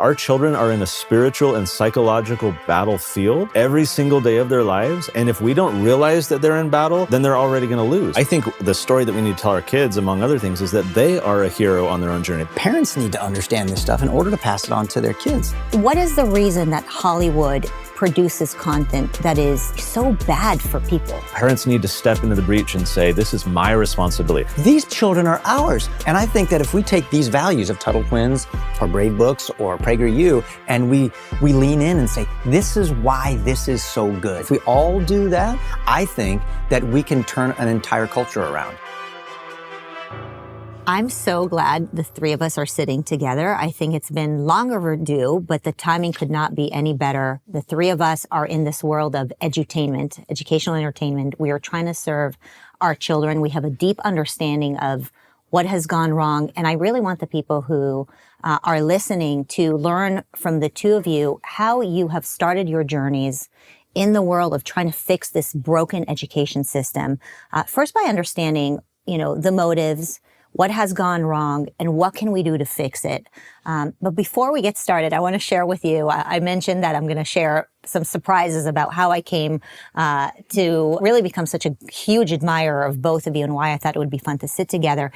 Our children are in a spiritual and psychological battlefield every single day of their lives. And if we don't realize that they're in battle, then they're already going to lose. I think the story that we need to tell our kids, among other things, is that they are a hero on their own journey. Parents need to understand this stuff in order to pass it on to their kids. What is the reason that Hollywood produces content that is so bad for people? Parents need to step into the breach and say, this is my responsibility. These children are ours. And I think that if we take these values of Tuttle Twins or Brave Books or PragerU and we lean in and say, this is why this is so good. If we all do that, I think that we can turn an entire culture around. I'm so glad the three of us are sitting together. I think it's been long overdue, but the timing could not be any better. The three of us are in this world of edutainment, educational entertainment. We are trying to serve our children. We have a deep understanding of what has gone wrong. And I really want the people who are listening to learn from the two of you how you have started your journeys in the world of trying to fix this broken education system. First, by understanding, the motives, what has gone wrong, and what can we do to fix it? But before we get started, I want to share with you, I mentioned that I'm going to share some surprises about how I came to really become such a huge admirer of both of you and why I thought it would be fun to sit together.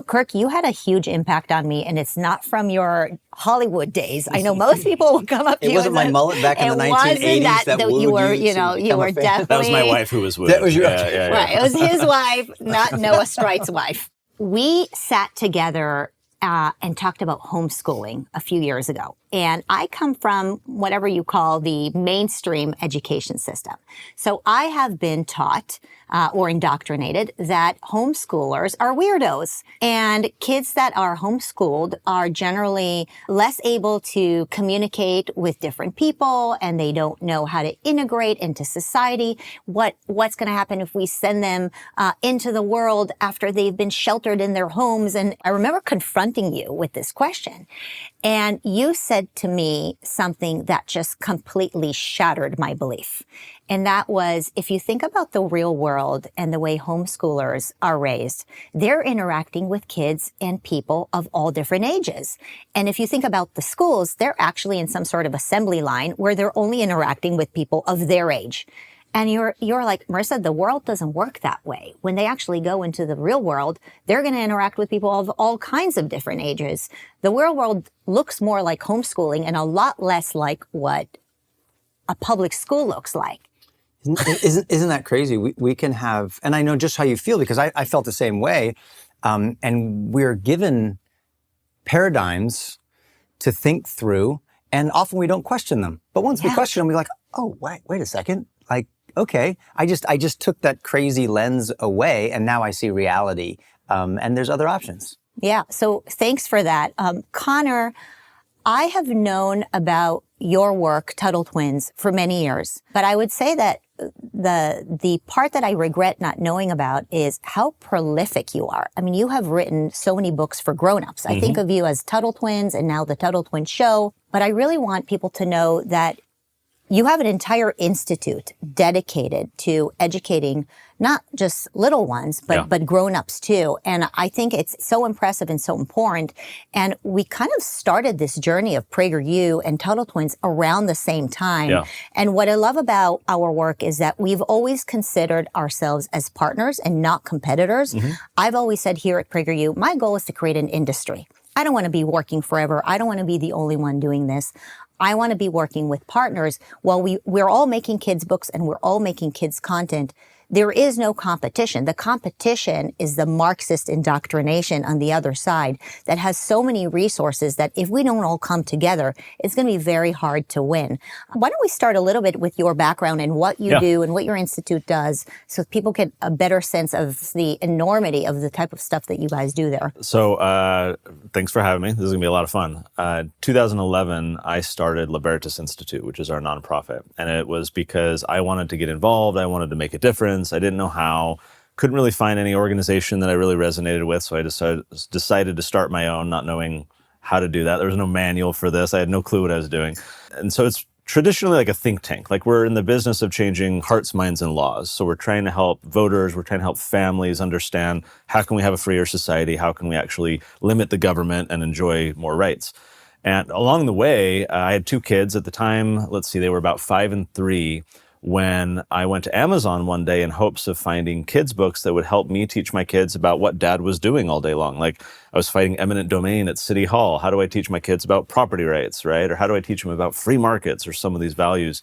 Kirk, you had a huge impact on me, and it's not from your Hollywood days. I know most people will come up to you. It wasn't my mullet back in the 1980s that wooed you were, you were definitely... That was my wife who was wooed. That was your Right, it was his wife, not Noah Streit's wife. We sat together and talked about homeschooling a few years ago. And I come from whatever you call the mainstream education system. So I have been taught or indoctrinated that homeschoolers are weirdos. And kids that are homeschooled are generally less able to communicate with different people, and they don't know how to integrate into society. What's going to happen if we send them into the world after they've been sheltered in their homes? And I remember confronting you with this question. And you said to me something that just completely shattered my belief. And that was, if you think about the real world and the way homeschoolers are raised, they're interacting with kids and people of all different ages. And if you think about the schools, they're actually in some sort of assembly line where they're only interacting with people of their age. And you're like, Marissa, the world doesn't work that way. When they actually go into the real world, they're going to interact with people of all kinds of different ages. The real world looks more like homeschooling and a lot less like what a public school looks like. Isn't that crazy? We can have, and I know just how you feel because I felt the same way. And we're given paradigms to think through, and often we don't question them. But once we question them, we're like, oh, wait a second. Like, okay, I just took that crazy lens away, and now I see reality. And there's other options. Yeah. So thanks for that. Connor, I have known about your work, Tuttle Twins, for many years. But I would say that the part that I regret not knowing about is how prolific you are. I mean, you have written so many books for grown-ups. I think of you as Tuttle Twins and now the Tuttle Twins Show. But I really want people to know that you have an entire institute dedicated to educating not just little ones, but grown-ups too. And I think it's so impressive and so important. And we kind of started this journey of PragerU and Tuttle Twins around the same time. Yeah. And what I love about our work is that we've always considered ourselves as partners and not competitors. I've always said here at PragerU, my goal is to create an industry. I don't want to be working forever. I don't want to be the only one doing this. I want to be working with partners. While we're all making kids books and we're all making kids content, there is no competition. The competition is the Marxist indoctrination on the other side that has so many resources that if we don't all come together, it's going to be very hard to win. Why don't we start a little bit with your background and what you do and what your institute does so people get a better sense of the enormity of the type of stuff that you guys do there. So thanks for having me. This is going to be a lot of fun. 2011, I started Libertas Institute, which is our nonprofit. And it was because I wanted to get involved. I wanted to make a difference. I didn't know how, couldn't really find any organization that I really resonated with. So I decided to start my own, not knowing how to do that. There was no manual for this. I had no clue what I was doing. And so it's traditionally like a think tank. Like we're in the business of changing hearts, minds, and laws. So we're trying to help voters. We're trying to help families understand how can we have a freer society? How can we actually limit the government and enjoy more rights? And along the way, I had 2 kids at the time. Let's see, they were about 5 and 3 when I went to Amazon one day in hopes of finding kids' books that would help me teach my kids about what Dad was doing all day long. Like, I was fighting eminent domain at City Hall. How do I teach my kids about property rights, right? Or how do I teach them about free markets or some of these values?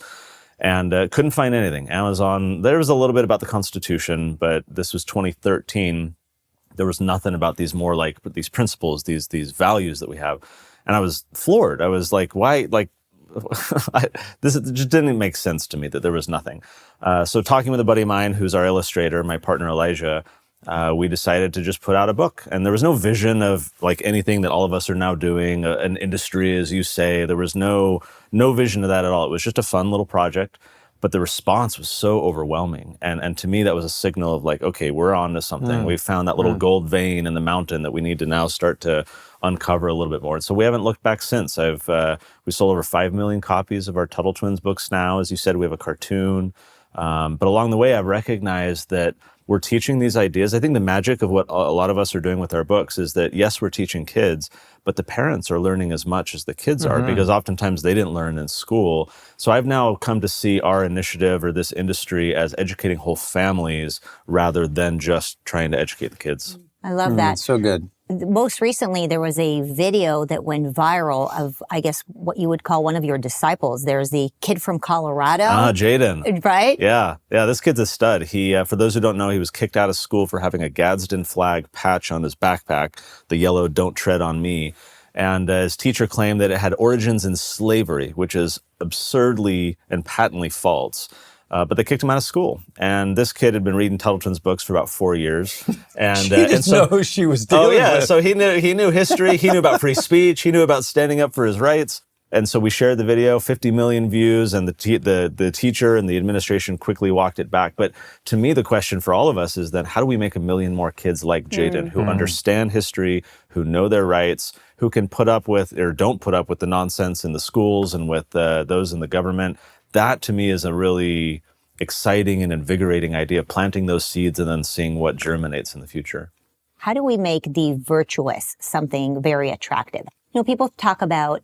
And couldn't find anything. Amazon, there was a little bit about the Constitution, but this was 2013. There was nothing about these more like these principles, these values that we have. And I was floored. I was like, why? Like, this just didn't make sense to me that there was nothing. So talking with a buddy of mine who's our illustrator, my partner Elijah, we decided to just put out a book. And there was no vision of like anything that all of us are now doing, an industry, as you say. There was no vision of that at all. It was just a fun little project. But the response was so overwhelming. And to me, that was a signal of like, okay, we're on to something. We've found that little gold vein in the mountain that we need to now start to uncover a little bit more. And so we haven't looked back since. We sold over 5 million copies of our Tuttle Twins books now. As you said, we have a cartoon. But along the way, I've recognized that we're teaching these ideas. I think the magic of what a lot of us are doing with our books is that, yes, we're teaching kids, but the parents are learning as much as the kids are, because oftentimes they didn't learn in school. So I've now come to see our initiative or this industry as educating whole families rather than just trying to educate the kids. I love that. So good. Most recently, there was a video that went viral of, I guess, what you would call one of your disciples. There's the kid from Colorado. Jaden. Right? Yeah, this kid's a stud. He, for those who don't know, he was kicked out of school for having a Gadsden flag patch on his backpack, the yellow "Don't Tread on Me." And his teacher claimed that it had origins in slavery, which is absurdly and patently false. But they kicked him out of school. And this kid had been reading Tuttle Twins books for about 4 years. And She didn't know who she was dealing with. So he knew history. He knew about free speech. He knew about standing up for his rights. And so we shared the video, 50 million views, and the teacher and the administration quickly walked it back. But to me, the question for all of us is then, how do we make 1 million more kids like Jaden who understand history, who know their rights, who can put up with or don't put up with the nonsense in the schools and with those in the government? That to me is a really exciting and invigorating idea, planting those seeds and then seeing what germinates in the future. How do we make the virtuous something very attractive? You know, people talk about,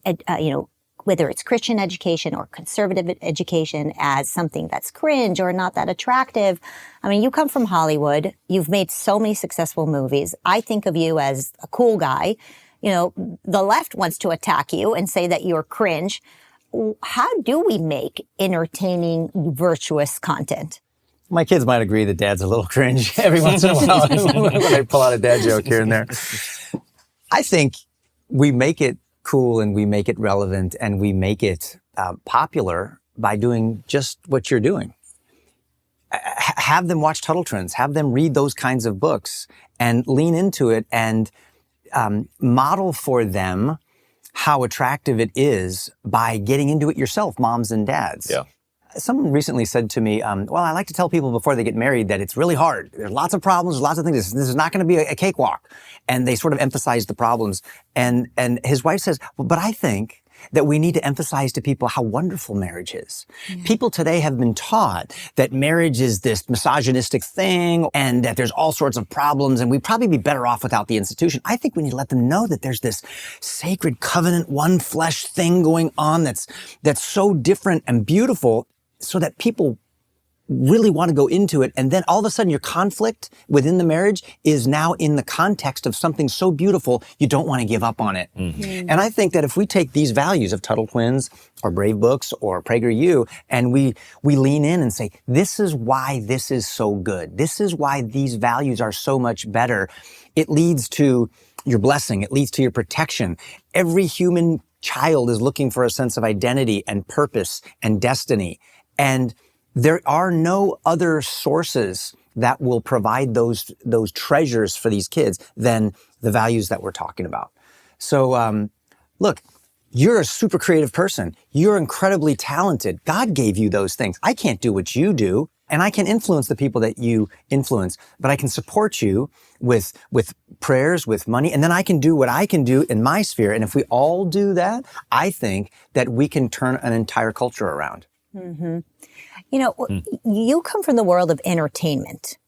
whether it's Christian education or conservative education as something that's cringe or not that attractive. I mean, you come from Hollywood. You've made so many successful movies. I think of you as a cool guy. You know, the left wants to attack you and say that you're cringe. How do we make entertaining, virtuous content? My kids might agree that Dad's a little cringe every once in a while when I pull out a dad joke here and there. I think we make it cool and we make it relevant and we make it popular by doing just what you're doing. Have them watch Tuttle Twins, have them read those kinds of books and lean into it and model for them how attractive it is by getting into it yourself, moms and dads. Yeah. Someone recently said to me, well, I like to tell people before they get married that it's really hard. There's lots of problems, there's lots of things. This is not going to be a cakewalk. And they sort of emphasize the problems. And his wife says, well, but I think that we need to emphasize to people how wonderful marriage is. Yeah. People today have been taught that marriage is this misogynistic thing and that there's all sorts of problems and we'd probably be better off without the institution. I think we need to let them know that there's this sacred covenant, one flesh thing going on that's so different and beautiful so that people really want to go into it. And then all of a sudden your conflict within the marriage is now in the context of something so beautiful, you don't want to give up on it. Mm-hmm. And I think that if we take these values of Tuttle Twins or Brave Books or PragerU and we lean in and say, this is why this is so good. This is why these values are so much better. It leads to your blessing. It leads to your protection. Every human child is looking for a sense of identity and purpose and destiny. And there are no other sources that will provide those treasures for these kids than the values that we're talking about. So, look, you're a super creative person. You're incredibly talented. God gave you those things. I can't do what you do, and I can influence the people that you influence, but I can support you with prayers, with money, and then I can do what I can do in my sphere. And if we all do that, I think that we can turn an entire culture around. Mm-hmm. You know, you come from the world of entertainment.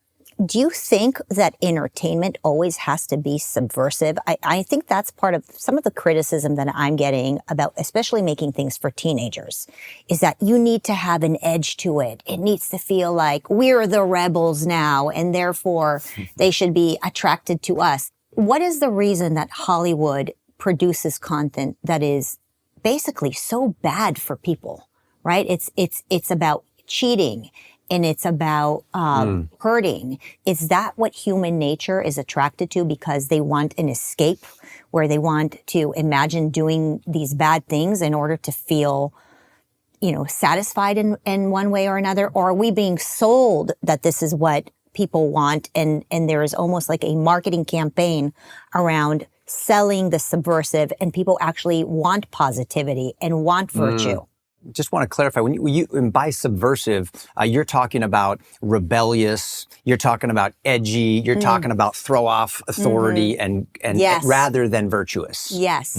Do you think that entertainment always has to be subversive? I think that's part of some of the criticism that I'm getting about especially making things for teenagers, is that you need to have an edge to it. It needs to feel like we're the rebels now, and therefore they should be attracted to us. What is the reason that Hollywood produces content that is basically so bad for people, right? It's about cheating. And it's about hurting. Is that what human nature is attracted to because they want an escape, where they want to imagine doing these bad things in order to feel, satisfied in one way or another? Or are we being sold that this is what people want, and there is almost like a marketing campaign around selling the subversive, and people actually want positivity and want virtue? Just want to clarify, when by subversive, you're talking about rebellious, you're talking about edgy, you're talking about throw off authority and Yes. rather than virtuous. Yes.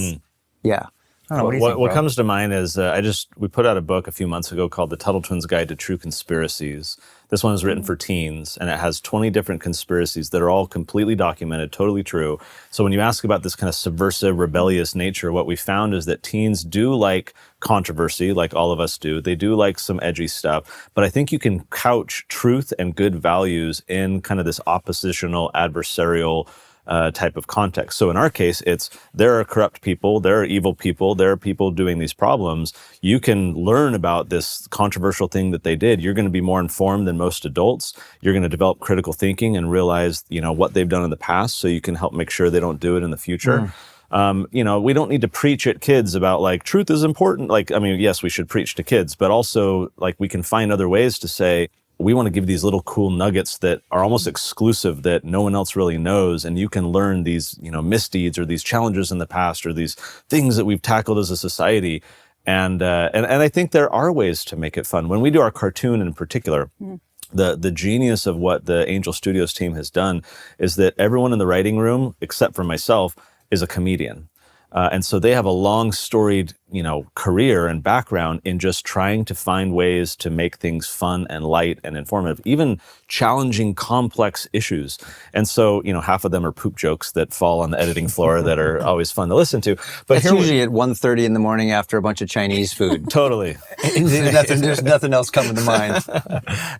Yeah. I don't know, what do you think, What bro? comes to mind is we put out a book a few months ago called The Tuttle Twins Guide to True Conspiracies. This one is written for teens, and it has 20 different conspiracies that are all completely documented, totally true. So when you ask about this kind of subversive, rebellious nature, what we found is that teens do like controversy, like all of us do. They do like some edgy stuff, but I think you can couch truth and good values in kind of this oppositional, adversarial type of context. So in our case, there are corrupt people, there are evil people, there are people doing these problems. You can learn about this controversial thing that they did. You're going to be more informed than most adults. You're going to develop critical thinking and realize, what they've done in the past, so you can help make sure they don't do it in the future. We don't need to preach at kids about like truth is important. Yes, we should preach to kids, but also like we can find other ways to say, we want to give these little cool nuggets that are almost exclusive that no one else really knows. And you can learn these, misdeeds or these challenges in the past or these things that we've tackled as a society. And I think there are ways to make it fun. When we do our cartoon in particular, the genius of what the Angel Studios team has done is that everyone in the writing room, except for myself, is a comedian. And so they have a long storied, career and background in just trying to find ways to make things fun and light and informative, even challenging complex issues. And so, half of them are poop jokes that fall on the editing floor that are always fun to listen to. But It's usually at 1:30 in the morning after a bunch of Chinese food. Totally. There's nothing else coming to mind.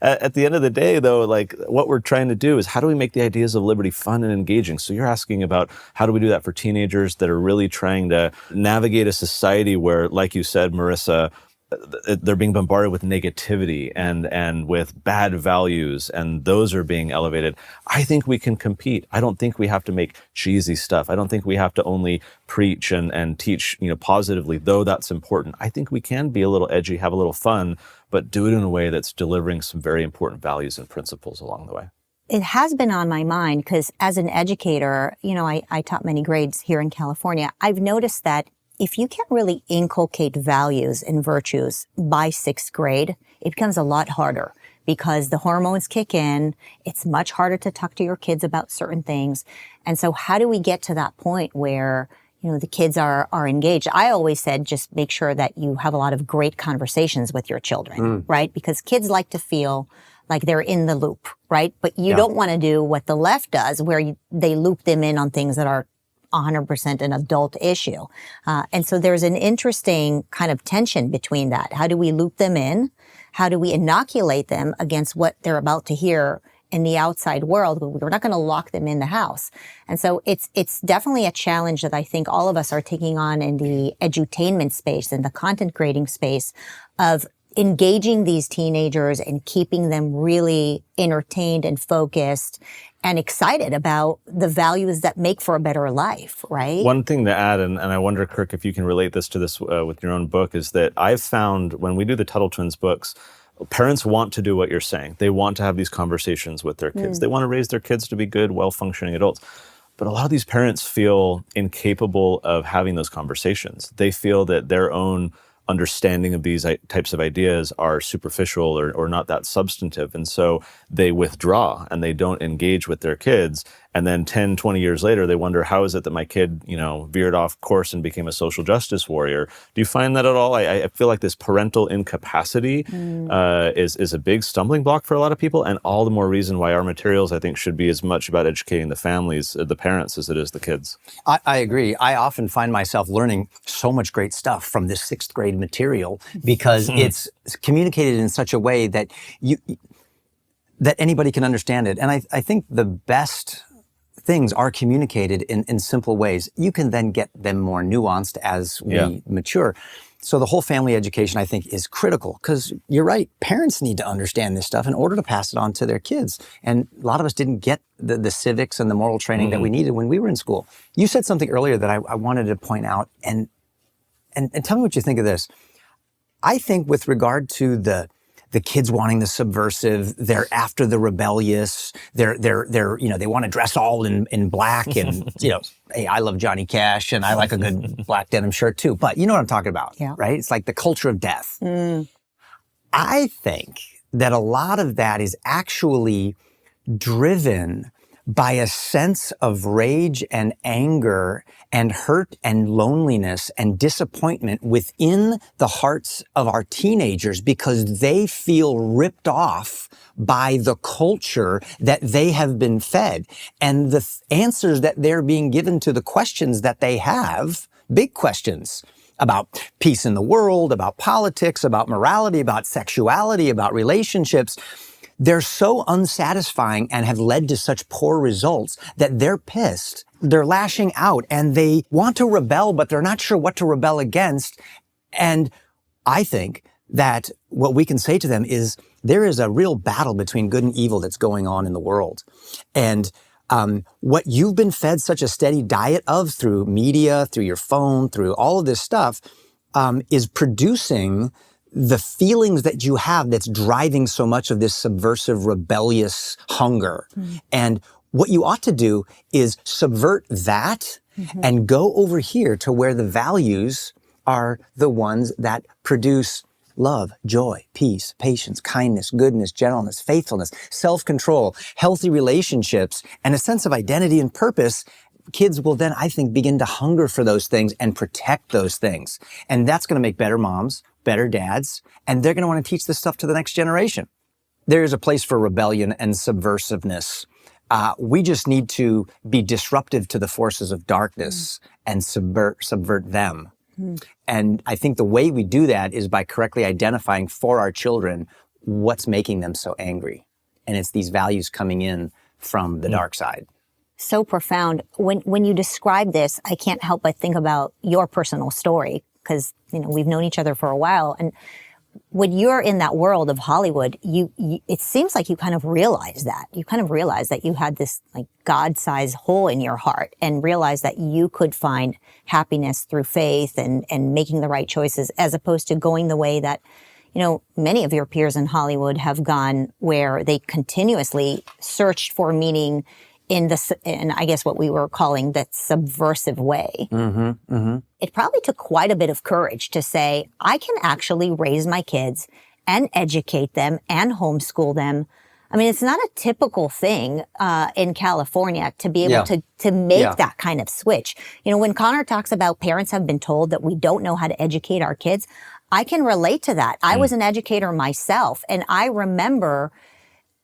At the end of the day, though, like what we're trying to do is how do we make the ideas of liberty fun and engaging? So you're asking about how do we do that for teenagers that are really trying to navigate a society where, like you said, Marissa, they're being bombarded with negativity and with bad values, and those are being elevated. I think we can compete. I don't think we have to make cheesy stuff. I don't think we have to only preach and teach, positively, though that's important. I think we can be a little edgy, have a little fun, but do it in a way that's delivering some very important values and principles along the way. It has been on my mind because as an educator, I taught many grades here in California. I've noticed that if you can't really inculcate values and virtues by 6th grade, it becomes a lot harder because the hormones kick in. It's much harder to talk to your kids about certain things. And so how do we get to that point where, the kids are engaged? I always said, just make sure that you have a lot of great conversations with your children, right? Because kids like to feel like they're in the loop, right? But you don't want to do what the left does, where they loop them in on things that are 100% an adult issue. And so there's an interesting kind of tension between that. How do we loop them in? How do we inoculate them against what they're about to hear in the outside world? We're not going to lock them in the house. And so it's definitely a challenge that I think all of us are taking on in the edutainment space and the content creating space of engaging these teenagers and keeping them really entertained and focused and excited about the values that make for a better life, right? One thing to add, and I wonder, Kirk, if you can relate this to this with your own book, is that I've found when we do the Tuttle Twins books, parents want to do what you're saying. They want to have these conversations with their kids. They want to raise their kids to be good, well-functioning adults. But a lot of these parents feel incapable of having those conversations. They feel that their own understanding of these types of ideas are superficial or not that substantive. And so they withdraw and they don't engage with their kids. And then 10, 20 years later, they wonder, how is it that my kid, veered off course and became a social justice warrior? Do you find that at all? I feel like this parental incapacity is a big stumbling block for a lot of people, and all the more reason why our materials, I think, should be as much about educating the families, the parents, as it is the kids. I agree. I often find myself learning so much great stuff from this 6th grade material because it's communicated in such a way that that anybody can understand it. And I think the best things are communicated in simple ways. You can then get them more nuanced as we mature. So the whole family education, I think, is critical because you're right. Parents need to understand this stuff in order to pass it on to their kids. And a lot of us didn't get the civics and the moral training that we needed when we were in school. You said something earlier that I wanted to point out, and tell me what you think of this. I think with regard to the kids wanting the subversive, they're after the rebellious, they want to dress all in black and, hey, I love Johnny Cash and I like a good black denim shirt too. But you know what I'm talking about, right? It's like the culture of death. I think that a lot of that is actually driven by a sense of rage and anger and hurt and loneliness and disappointment within the hearts of our teenagers because they feel ripped off by the culture that they have been fed. And the answers that they're being given to the questions that they have, big questions about peace in the world, about politics, about morality, about sexuality, about relationships, they're so unsatisfying and have led to such poor results that they're pissed. They're lashing out and they want to rebel, but they're not sure what to rebel against. And I think that what we can say to them is there is a real battle between good and evil that's going on in the world. And what you've been fed such a steady diet of through media, through your phone, through all of this stuff, is producing the feelings that you have that's driving so much of this subversive, rebellious hunger. And what you ought to do is subvert that and go over here to where the values are the ones that produce love, joy, peace, patience, kindness, goodness, gentleness, faithfulness, self-control, healthy relationships, and a sense of identity and purpose. Kids will then, I think, begin to hunger for those things and protect those things. And that's going to make better moms, better dads, and they're going to want to teach this stuff to the next generation. There is a place for rebellion and subversiveness. We just need to be disruptive to the forces of darkness and subvert them. And I think the way we do that is by correctly identifying for our children what's making them so angry. And it's these values coming in from the dark side. So profound. When you describe this, I can't help but think about your personal story because, we've known each other for a while. And when you're in that world of Hollywood, it seems like you kind of realize that. You kind of realize that you had this like God-sized hole in your heart and realize that you could find happiness through faith and making the right choices as opposed to going the way that, many of your peers in Hollywood have gone where they continuously searched for meaning in I guess what we were calling the subversive way. It probably took quite a bit of courage to say, I can actually raise my kids and educate them and homeschool them. I mean, it's not a typical thing in California to be able to make that kind of switch. When Connor talks about parents have been told that we don't know how to educate our kids, I can relate to that. I was an educator myself, and I remember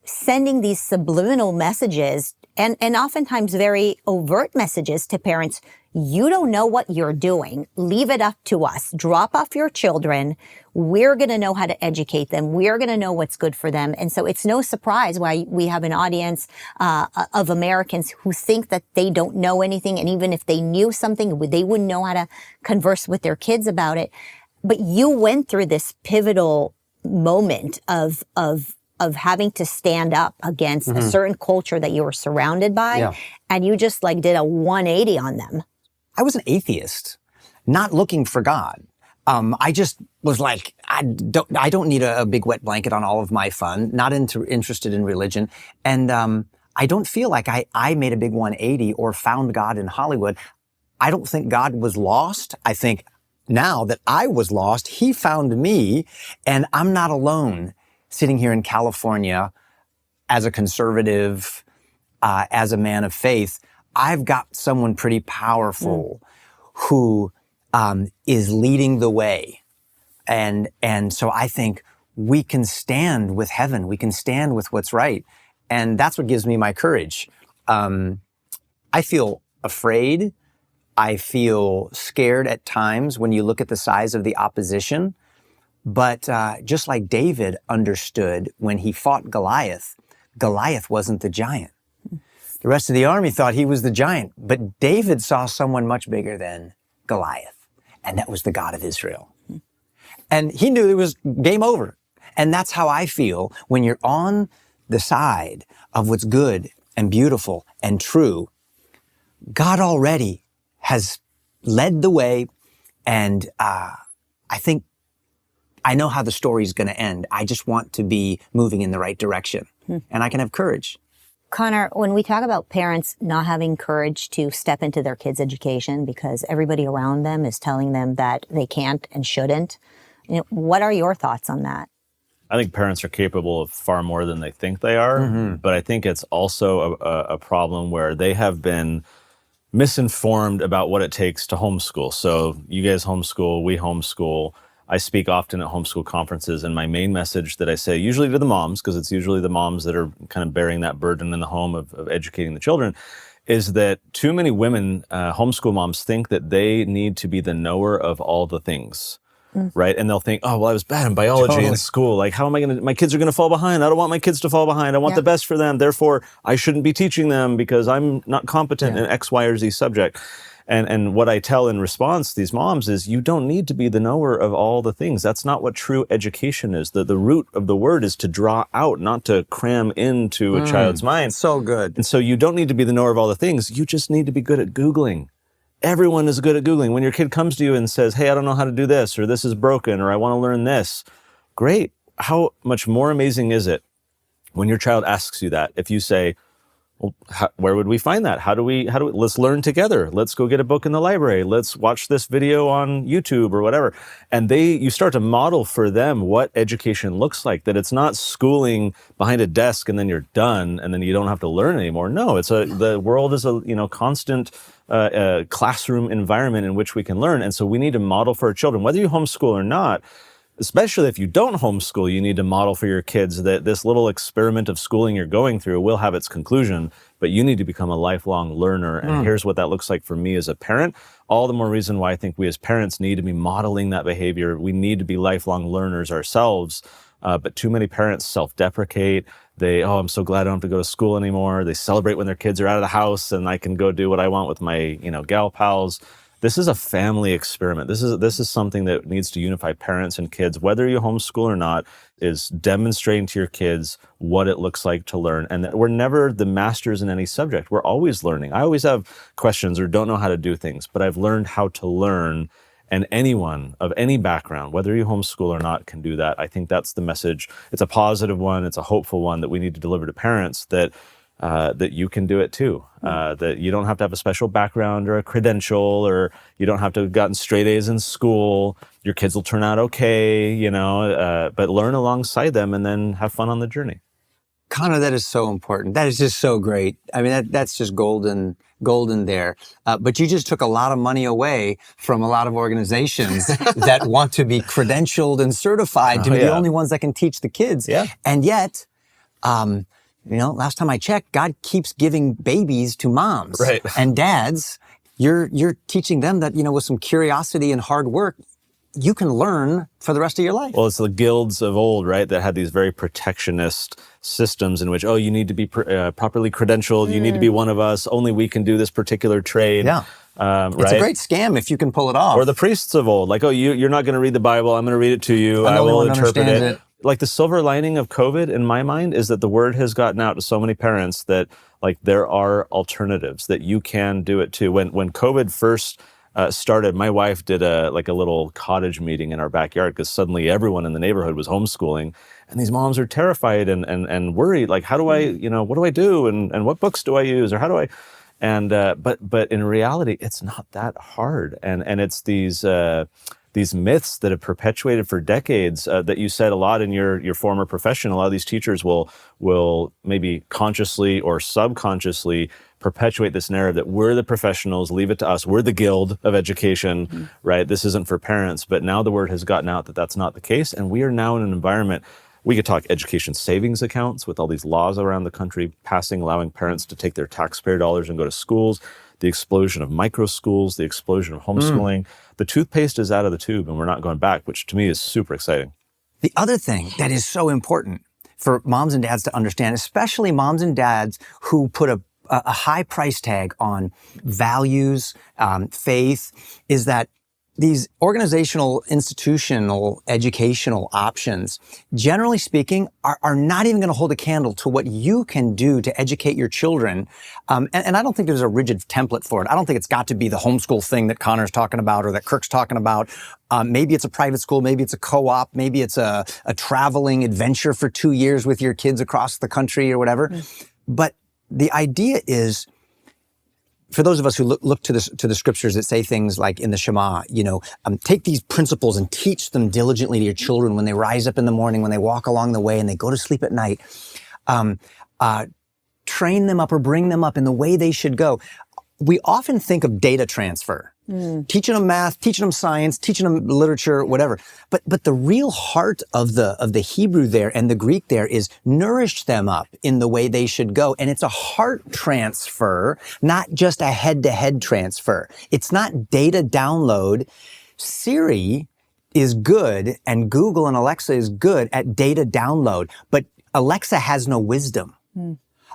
sending these subliminal messages and oftentimes very overt messages to parents. You don't know what you're doing. Leave it up to us. Drop off your children. We're going to know how to educate them. We're going to know what's good for them. And so it's no surprise why we have an audience of Americans who think that they don't know anything. And even if they knew something, they wouldn't know how to converse with their kids about it. But you went through this pivotal moment of having to stand up against a certain culture that you were surrounded by. And you just did a 180 on them. I was an atheist, not looking for God. I just was like, I don't need a big wet blanket on all of my fun, not interested in religion. And I don't feel like I made a big 180 or found God in Hollywood. I don't think God was lost. I think now that I was lost, he found me, and I'm not alone sitting here in California as a conservative, as a man of faith, I've got someone pretty powerful who is leading the way. And so I think we can stand with heaven. We can stand with what's right. And that's what gives me my courage. I feel afraid. I feel scared at times when you look at the size of the opposition. But just like David understood when he fought Goliath, Goliath wasn't the giant. The rest of the army thought he was the giant, but David saw someone much bigger than Goliath, and that was the God of Israel. And he knew it was game over. And that's how I feel when you're on the side of what's good and beautiful and true. God already has led the way, and I think I know how the story's going to end. I just want to be moving in the right direction, and I can have courage. Connor, when we talk about parents not having courage to step into their kids' education because everybody around them is telling them that they can't and shouldn't, what are your thoughts on that? I think parents are capable of far more than they think they are, but I think it's also a problem where they have been misinformed about what it takes to homeschool. So you guys homeschool, we homeschool. I speak often at homeschool conferences, and my main message that I say, usually to the moms, because it's usually the moms that are kind of bearing that burden in the home of educating the children, is that too many women, homeschool moms, think that they need to be the knower of all the things, right? And they'll think, oh, well, I was bad in biology in school. Like, how am I going to, my kids are going to fall behind. I don't want my kids to fall behind. I want the best for them. Therefore, I shouldn't be teaching them because I'm not competent in X, Y, or Z subject. And what I tell in response to these moms is you don't need to be the knower of all the things. That's not what true education is. The root of the word is to draw out, not to cram into a child's mind. So good. And so you don't need to be the knower of all the things. You just need to be good at Googling. Everyone is good at Googling. When your kid comes to you and says, hey, I don't know how to do this, or this is broken, or I want to learn this, great. How much more amazing is it when your child asks you that? If you say, well, where would we find that? How do we, let's learn together. Let's go get a book in the library. Let's watch this video on YouTube or whatever. And you start to model for them what education looks like, that it's not schooling behind a desk and then you're done and then you don't have to learn anymore. No, the world is a, constant classroom environment in which we can learn. And so we need to model for our children, whether you homeschool or not. Especially if you don't homeschool, you need to model for your kids that this little experiment of schooling you're going through will have its conclusion, but you need to become a lifelong learner. And here's what that looks like for me as a parent. All the more reason why I think we as parents need to be modeling that behavior. We need to be lifelong learners ourselves. But too many parents self-deprecate. I'm so glad I don't have to go to school anymore. They celebrate when their kids are out of the house and I can go do what I want with my, gal pals. This is a family experiment. This is something that needs to unify parents and kids, whether you homeschool or not, is demonstrating to your kids what it looks like to learn. And that we're never the masters in any subject. We're always learning. I always have questions or don't know how to do things, but I've learned how to learn. And anyone of any background, whether you homeschool or not, can do that. I think that's the message. It's a positive one. It's a hopeful one that we need to deliver to parents, that you can do it too. That you don't have to have a special background or a credential, or you don't have to have gotten straight A's in school. Your kids will turn out okay, but learn alongside them and then have fun on the journey. Connor, that is so important. That is just so great. I mean, that's just golden there. But you just took a lot of money away from a lot of organizations that want to be credentialed and certified to be the only ones that can teach the kids. Yeah. And yet, last time I checked, God keeps giving babies to moms and dads. You're teaching them that, with some curiosity and hard work, you can learn for the rest of your life. Well, it's the guilds of old, right, that had these very protectionist systems in which, you need to be properly credentialed, you need to be one of us, only we can do this particular trade. Yeah. It's a great scam if you can pull it off. Or the priests of old, like, you're not going to read the Bible, I'm going to read it to you, I will interpret it. Like, the silver lining of COVID, in my mind, is that the word has gotten out to so many parents that, like, there are alternatives, that you can do it too. When COVID first started, my wife did a little cottage meeting in our backyard because suddenly everyone in the neighborhood was homeschooling, and these moms are terrified and worried, like, how do I, what do I do, and what books do I use, or how do I, and but in reality, it's not that hard, and it's these these myths that have perpetuated for decades that you said a lot in your former profession. A lot of these teachers will maybe consciously or subconsciously perpetuate this narrative that we're the professionals, leave it to us. We're the guild of education, right? This isn't for parents. But now the word has gotten out that that's not the case. And we are now in an environment, we could talk education savings accounts with all these laws around the country passing, allowing parents to take their taxpayer dollars and go to schools, the explosion of micro schools, the explosion of homeschooling. The toothpaste is out of the tube and we're not going back, which to me is super exciting. The other thing that is so important for moms and dads to understand, especially moms and dads who put a high price tag on values, faith, is that these organizational, institutional, educational options, generally speaking, are not even going to hold a candle to what you can do to educate your children. And I don't think there's a rigid template for it. I don't think it's got to be the homeschool thing that Connor's talking about or that Kirk's talking about. Maybe it's a private school, maybe it's a co-op, maybe it's a traveling adventure for 2 years with your kids across the country or whatever. But the idea is, for those of us who look to the scriptures that say things like in the Shema, take these principles and teach them diligently to your children when they rise up in the morning, when they walk along the way, and they go to sleep at night. Train them up or bring them up in the way they should go. We often think of data transfer, teaching them math, teaching them science, teaching them literature, whatever. But the real heart of the Hebrew there and the Greek there is nourish them up in the way they should go. And it's a heart transfer, not just a head-to-head transfer. It's not data download. Siri is good and Google and Alexa is good at data download, but Alexa has no wisdom.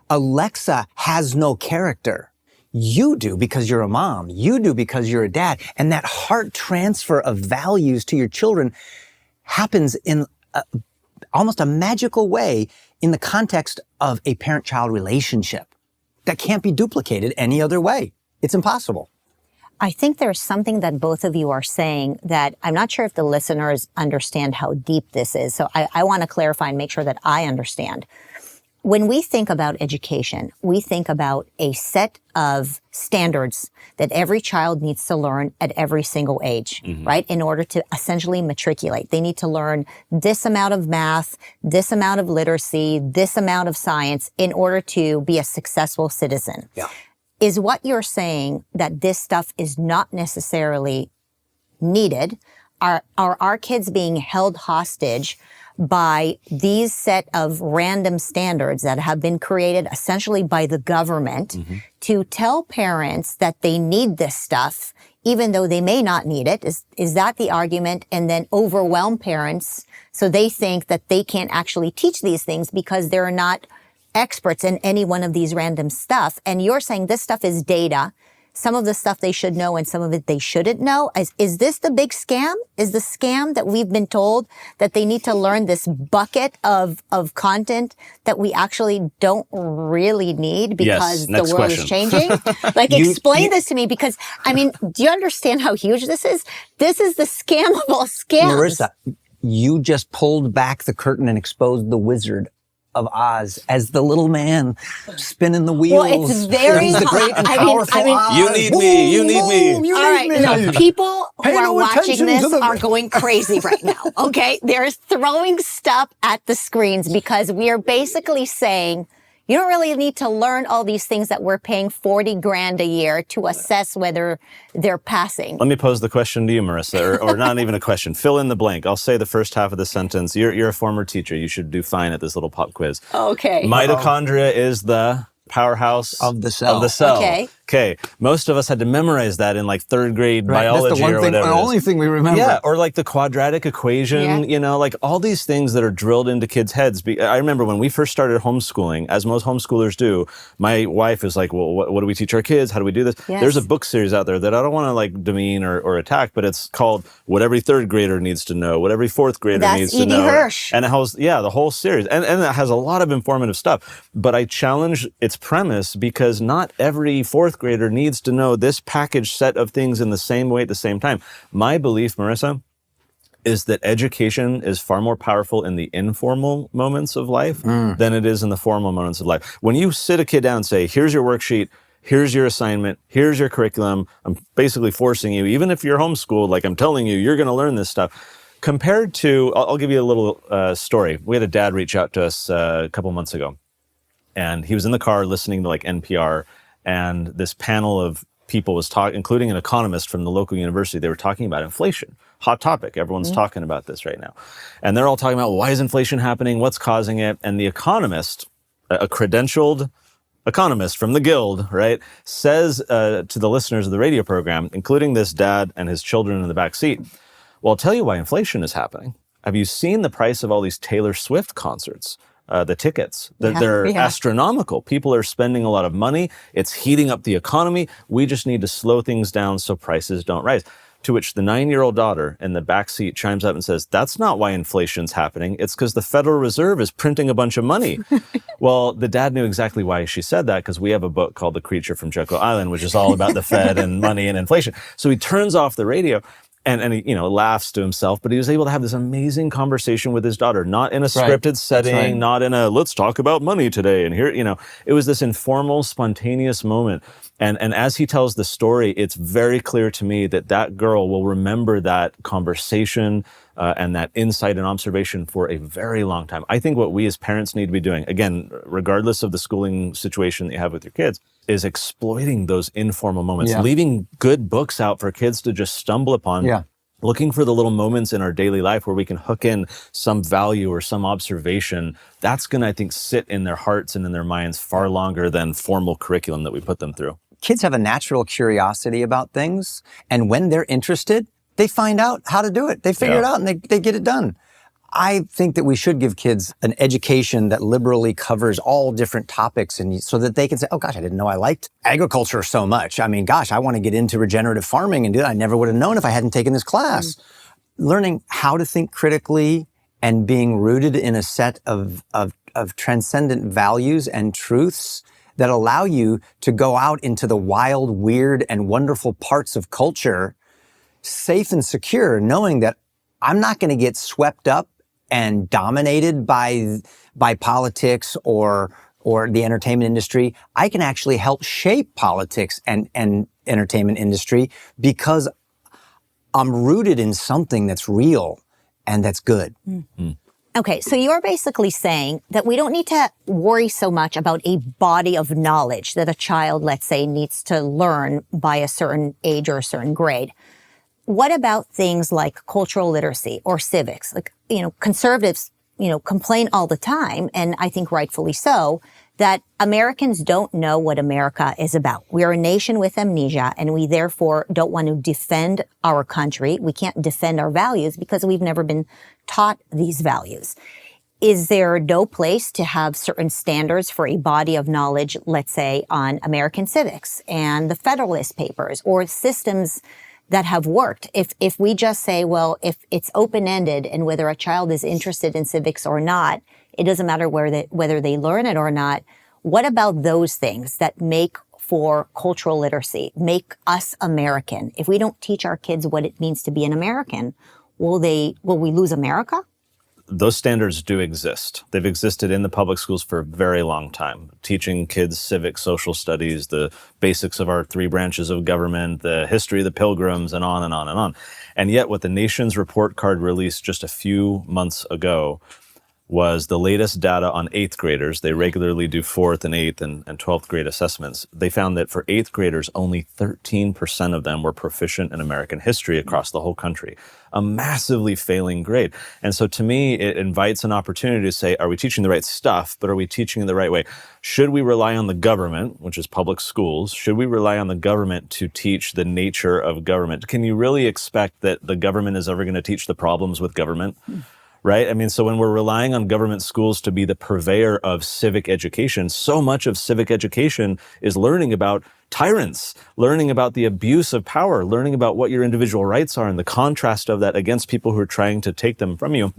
Alexa has no character. You do because you're a mom. You do because you're a dad. And that heart transfer of values to your children happens in almost a magical way in the context of a parent-child relationship that can't be duplicated any other way. It's impossible. I think there's something that both of you are saying that I'm not sure if the listeners understand how deep this is. So I want to clarify and make sure that I understand. When we think about education, we think about a set of standards that every child needs to learn at every single age, right? In order to essentially matriculate. They need to learn this amount of math, this amount of literacy, this amount of science in order to be a successful citizen. Yeah. Is what you're saying that this stuff is not necessarily needed? Are our kids being held hostage by these set of random standards that have been created essentially by the government to tell parents that they need this stuff, even though they may not need it? Is that the argument? And then overwhelm parents so they think that they can't actually teach these things because they're not experts in any one of these random stuff. And you're saying this stuff is data. Some of the stuff they should know and some of it they shouldn't know. Is this the big scam? Is the scam that we've been told that they need to learn this bucket of content that we actually don't really need because the world is changing? Like, explain this to me, because, I mean, do you understand how huge this is? This is the scam of all scams. Marissa, you just pulled back the curtain and exposed the Wizard of Oz as the little man spinning the wheels. Well, it's very the great and powerful Oz. You need me. You need me. All right, no, people who are watching this are going crazy right now, okay? They're throwing stuff at the screens because we are basically saying, you don't really need to learn all these things that we're paying $40,000 a year to assess whether they're passing. Let me pose the question to you, Marissa, or not even a question. Fill in the blank. I'll say the first half of the sentence. You're a former teacher. You should do fine at this little pop quiz. Okay. Mitochondria is the powerhouse of the cell. Okay. Most of us had to memorize that in like third grade biology. That's the one or thing, whatever. the only thing we remember. Yeah, or like the quadratic equation, like all these things that are drilled into kids' heads. I remember when we first started homeschooling, as most homeschoolers do, my wife is like, well, what do we teach our kids? How do we do this? Yes. There's a book series out there that I don't want to like demean or attack, but it's called What Every Third Grader Needs to Know, What Every Fourth Grader Needs to Know. Hirsch. And it has, the whole series. And it has a lot of informative stuff. But I challenge its premise because not every fourth grader needs to know this packaged set of things in the same way at the same time. My belief, Marissa, is that education is far more powerful in the informal moments of life than it is in the formal moments of life. When you sit a kid down and say, here's your worksheet, Here's your assignment. Here's your curriculum. I'm basically forcing you, even if you're homeschooled, like I'm telling you, you're going to learn this stuff. Compared to, I'll give you a little story. We had a dad reach out to us a couple months ago, and he was in the car listening to like NPR, and this panel of people was talking, including an economist from the local university. They were talking about inflation. Hot topic. Everyone's talking about this right now. And they're all talking about, why is inflation happening? What's causing it? And the economist, a credentialed economist from the Guild, right, says to the listeners of the radio program, including this dad and his children in the back seat, well, I'll tell you why inflation is happening. Have you seen the price of all these Taylor Swift concerts? The tickets, they're astronomical. People are spending a lot of money. It's heating up the economy. We just need to slow things down so prices don't rise. To which the 9-year-old daughter in the back seat chimes up and says, that's not why inflation's happening. It's because the Federal Reserve is printing a bunch of money. Well, the dad knew exactly why she said that, because we have a book called The Creature from Jekyll Island, which is all about the Fed and money and inflation. So he turns off the radio. And he, laughs to himself, but he was able to have this amazing conversation with his daughter, not in a scripted setting, not in a, let's talk about money today. And here, it was this informal, spontaneous moment. And as he tells the story, it's very clear to me that girl will remember that conversation and that insight and observation for a very long time. I think what we as parents need to be doing, again, regardless of the schooling situation that you have with your kids, is exploiting those informal moments, leaving good books out for kids to just stumble upon, looking for the little moments in our daily life where we can hook in some value or some observation. That's going to, I think, sit in their hearts and in their minds far longer than formal curriculum that we put them through. Kids have a natural curiosity about things, and when they're interested, they find out how to do it. They figure it out and they get it done. I think that we should give kids an education that liberally covers all different topics, and so that they can say, oh gosh, I didn't know I liked agriculture so much. I mean, gosh, I want to get into regenerative farming and do that. I never would have known if I hadn't taken this class. Learning how to think critically and being rooted in a set of transcendent values and truths that allow you to go out into the wild, weird, and wonderful parts of culture, safe and secure, knowing that I'm not going to get swept up and dominated by politics or the entertainment industry. I can actually help shape politics and entertainment industry because I'm rooted in something that's real and that's good. Okay, so you're basically saying that we don't need to worry so much about a body of knowledge that a child, let's say, needs to learn by a certain age or a certain grade. What about things like cultural literacy or civics? Like, conservatives, complain all the time, and I think rightfully so, that Americans don't know what America is about. We're a nation with amnesia, and we therefore don't want to defend our country. We can't defend our values because we've never been taught these values. Is there no place to have certain standards for a body of knowledge, let's say, on American civics and the Federalist Papers or systems that have worked? If we just say, well, if it's open-ended and whether a child is interested in civics or not, it doesn't matter whether they learn it or not. What about those things that make for cultural literacy, make us American? If we don't teach our kids what it means to be an American, will we lose America? Those standards do exist. They've existed in the public schools for a very long time, teaching kids civic, social studies, the basics of our 3 branches of government, the history of the Pilgrims, and on and on and on. And yet what the nation's report card released just a few months ago was the latest data on 8th graders. They regularly do 4th and 8th and 12th grade assessments. They found that for 8th graders, only 13% of them were proficient in American history across the whole country, a massively failing grade. And so to me, it invites an opportunity to say, are we teaching the right stuff, but are we teaching it the right way? Should we rely on the government, which is public schools? Should we rely on the government to teach the nature of government? Can you really expect that the government is ever going to teach the problems with government? Right? I mean, so when we're relying on government schools to be the purveyor of civic education, so much of civic education is learning about tyrants, learning about the abuse of power, learning about what your individual rights are and the contrast of that against people who are trying to take them from you.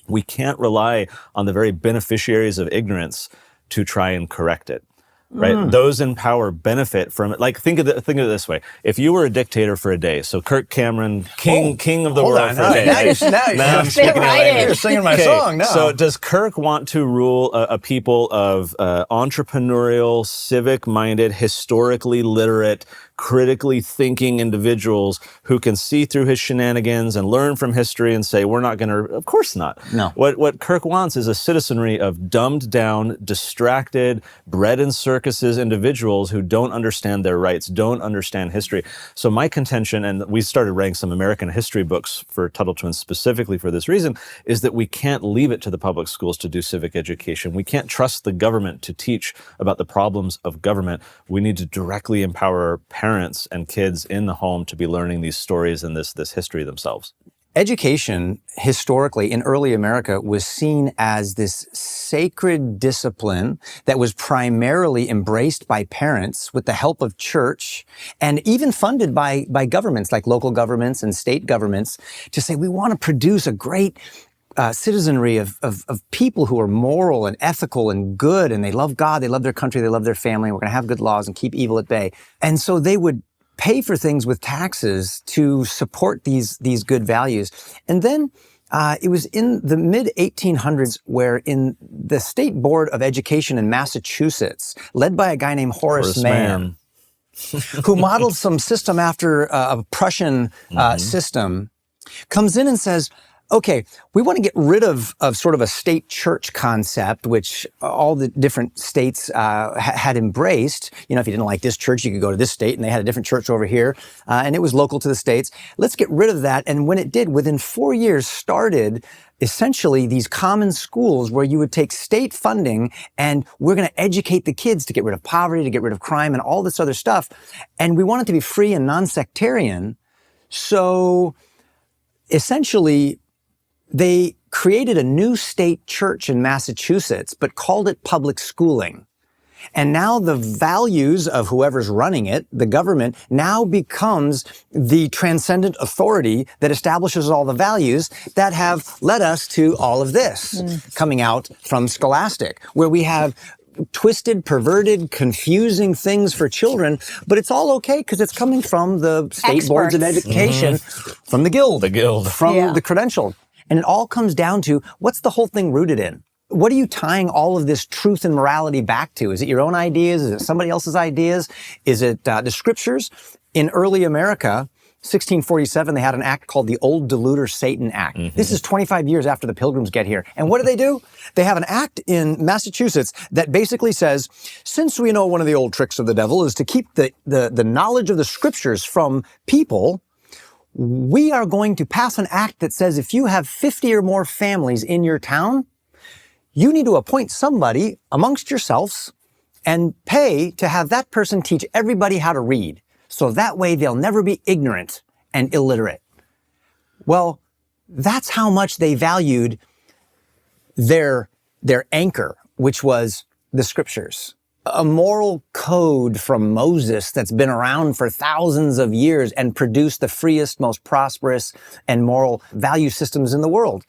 We can't rely on the very beneficiaries of ignorance to try and correct it. right? Those in power benefit from it. Like think of it this way: if you were a dictator for a day, so Kirk Cameron, king of the world for a day. Now I'm speaking your language. you're singing my song now. So does Kirk want to rule a people of entrepreneurial, civic-minded, historically literate, critically thinking individuals who can see through his shenanigans and learn from history and say, we're not going to? Of course not. No. What Kirk wants is a citizenry of dumbed down, distracted, bred in circuses individuals who don't understand their rights, don't understand history. So my contention, and we started writing some American history books for Tuttle Twins specifically for this reason, is that we can't leave it to the public schools to do civic education. We can't trust the government to teach about the problems of government. We need to directly empower parents and kids in the home to be learning these stories and this history themselves. Education, historically, in early America, was seen as this sacred discipline that was primarily embraced by parents with the help of church and even funded by governments like local governments and state governments to say, we want to produce a great citizenry of people who are moral and ethical and good, and they love God, they love their country, they love their family, we're going to have good laws and keep evil at bay. And so they would pay for things with taxes to support these good values. And then it was in the mid-1800s where in the State Board of Education in Massachusetts, led by a guy named Horace Mann, who modeled some system after a Prussian system, comes in and says, okay, we want to get rid of sort of a state church concept, which all the different states had embraced. You know, if you didn't like this church, you could go to this state, and they had a different church over here, and it was local to the states. Let's get rid of that. And when it did, within 4 years, started essentially these common schools where you would take state funding, and we're going to educate the kids to get rid of poverty, to get rid of crime, and all this other stuff. And we want it to be free and non-sectarian. So essentially, they created a new state church in Massachusetts, but called it public schooling. And now the values of whoever's running it, the government, now becomes the transcendent authority that establishes all the values that have led us to all of this coming out from Scholastic, where we have twisted, perverted, confusing things for children, but it's all okay because it's coming from the state boards of education, from the guild, from the credential. And it all comes down to, what's the whole thing rooted in? What are you tying all of this truth and morality back to? Is it your own ideas? Is it somebody else's ideas? Is it the scriptures? In early America, 1647, they had an act called the Old Deluder Satan Act. This is 25 years after the Pilgrims get here. And what do? They have an act in Massachusetts that basically says, since we know one of the old tricks of the devil is to keep the knowledge of the scriptures from people, we are going to pass an act that says if you have 50 or more families in your town, you need to appoint somebody amongst yourselves and pay to have that person teach everybody how to read. So that way they'll never be ignorant and illiterate. Well, that's how much they valued their anchor, which was the scriptures. A moral code from Moses that's been around for thousands of years and produced the freest, most prosperous, and moral value systems in the world.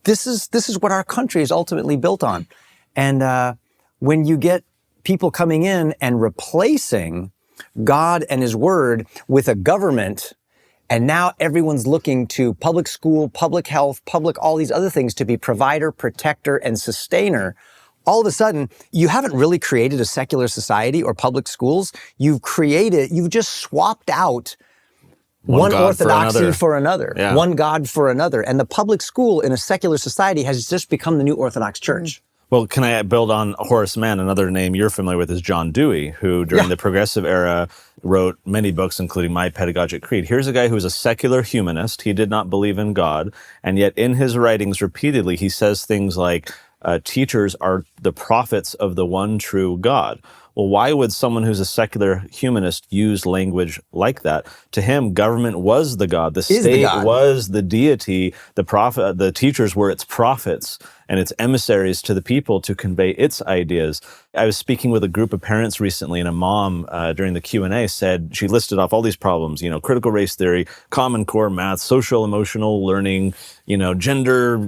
This is what our country is ultimately built on. And when you get people coming in and replacing God and His Word with a government, and now everyone's looking to public school, public health, all these other things to be provider, protector, and sustainer, all of a sudden, you haven't really created a secular society or public schools. You've just swapped out one orthodoxy for another, one God for another. And the public school in a secular society has just become the new Orthodox Church. Well, can I build on Horace Mann? Another name you're familiar with is John Dewey, who during the Progressive era wrote many books, including My Pedagogic Creed. Here's a guy who was a secular humanist. He did not believe in God. And yet in his writings repeatedly, he says things like, teachers are the prophets of the one true God. Well, why would someone who's a secular humanist use language like that? To him, government was the God. The state was the deity. The prophet, the teachers were its prophets and its emissaries to the people to convey its ideas. I was speaking with a group of parents recently, and a mom during the Q&A said, she listed off all these problems, critical race theory, Common Core math, social emotional learning, gender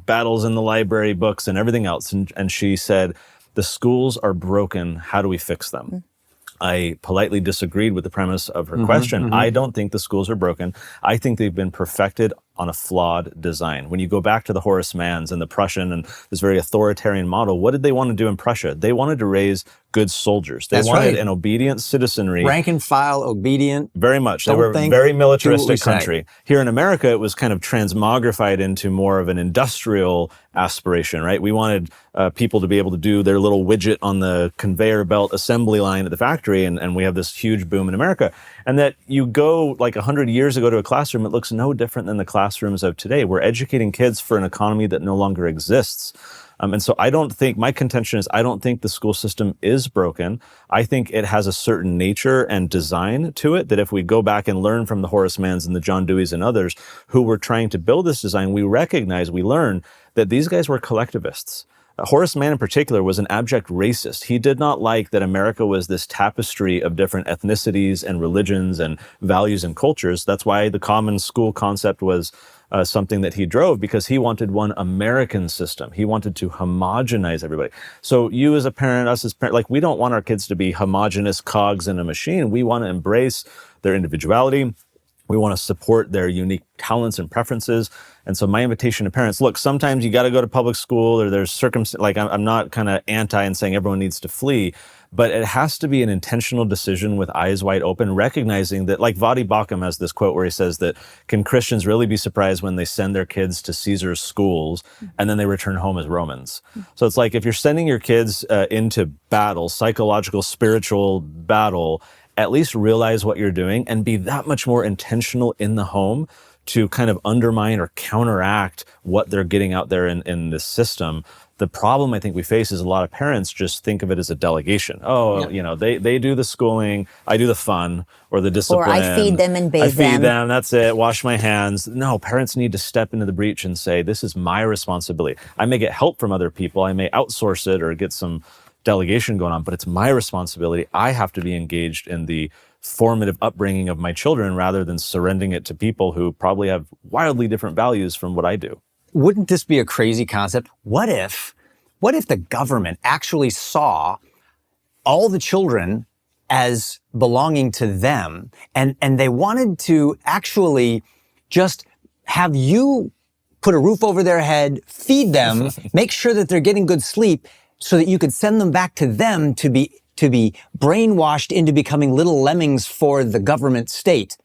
battles in the library books and everything else. And she said, the schools are broken. How do we fix them? I politely disagreed with the premise of her question. I don't think the schools are broken. I think they've been perfected on a flawed design. When you go back to the Horace Manns and the Prussian and this very authoritarian model, what did they want to do in Prussia? They wanted to raise good soldiers. They wanted an obedient citizenry. Rank and file, obedient. Very much. They were a very militaristic country. Here in America, it was kind of transmogrified into more of an industrial aspiration, right? We wanted people to be able to do their little widget on the conveyor belt assembly line at the factory, and we have this huge boom in America. And that you go like 100 years ago to a classroom, it looks no different than the classrooms of today. We're educating kids for an economy that no longer exists. And so my contention is I don't think the school system is broken. I think it has a certain nature and design to it that if we go back and learn from the Horace Manns and the John Deweys and others who were trying to build this design, we learn that these guys were collectivists. Horace Mann in particular was an abject racist. He did not like that America was this tapestry of different ethnicities and religions and values and cultures. That's why the common school concept was something that he drove, because he wanted one American system. He wanted to homogenize everybody. So you as a parent, us as parents, like we don't want our kids to be homogenous cogs in a machine. We want to embrace their individuality. We want to support their unique talents and preferences. And so my invitation to parents, look, sometimes you got to go to public school or there's I'm not kind of anti and saying everyone needs to flee, but it has to be an intentional decision with eyes wide open, recognizing that, like Vadi Bakum has this quote where he says that, can Christians really be surprised when they send their kids to Caesar's schools and then they return home as Romans? So it's like if you're sending your kids into battle, psychological, spiritual battle, at least realize what you're doing and be that much more intentional in the home to kind of undermine or counteract what they're getting out there in this system. The problem I think we face is a lot of parents just think of it as a delegation. They do the schooling, I do the fun or the discipline. Or I feed them and bathe them. I feed them, that's it, wash my hands. No, parents need to step into the breach and say, this is my responsibility. I may get help from other people, I may outsource it or get some delegation going on, but it's my responsibility. I have to be engaged in the formative upbringing of my children rather than surrendering it to people who probably have wildly different values from what I do. Wouldn't this be a crazy concept? What if the government actually saw all the children as belonging to them and they wanted to actually just have you put a roof over their head, feed them, make sure that they're getting good sleep so that you could send them back to them to be brainwashed into becoming little lemmings for the government state?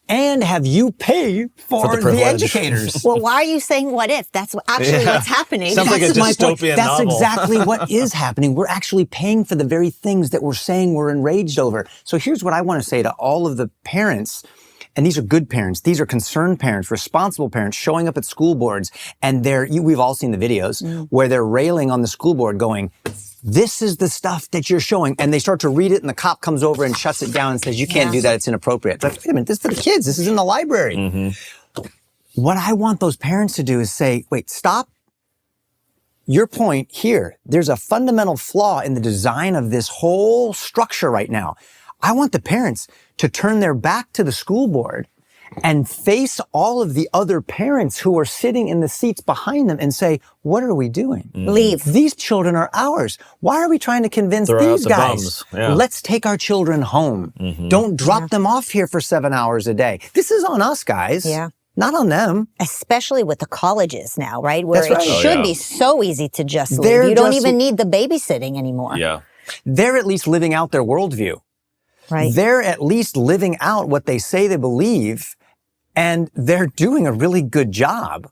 And have you pay for the educators? Well, why are you saying what if? That's actually what's happening. Sounds like a dystopian That's novel. exactly what is happening. We're actually paying for the very things that we're saying we're enraged over. So here's what I want to say to all of the parents. And these are good parents. These are concerned parents, responsible parents showing up at school boards. And we've all seen the videos where they're railing on the school board going, this is the stuff that you're showing. And they start to read it and the cop comes over and shuts it down and says, you can't do that. It's inappropriate. But wait a minute, this is for the kids. This is in the library. What I want those parents to do is say, wait, stop. Your point here, there's a fundamental flaw in the design of this whole structure right now. I want the parents to turn their back to the school board and face all of the other parents who are sitting in the seats behind them and say, what are we doing? Leave. These children are ours. Why are we trying to convince these guys? Let's take our children home. Don't drop them off here for 7 hours a day. This is on us, guys. Yeah. Not on them. Especially with the colleges now, right? Where That's right. it should be so easy to just leave. You don't even need the babysitting anymore. Yeah. They're at least living out their worldview. Right. They're at least living out what they say they believe, and they're doing a really good job.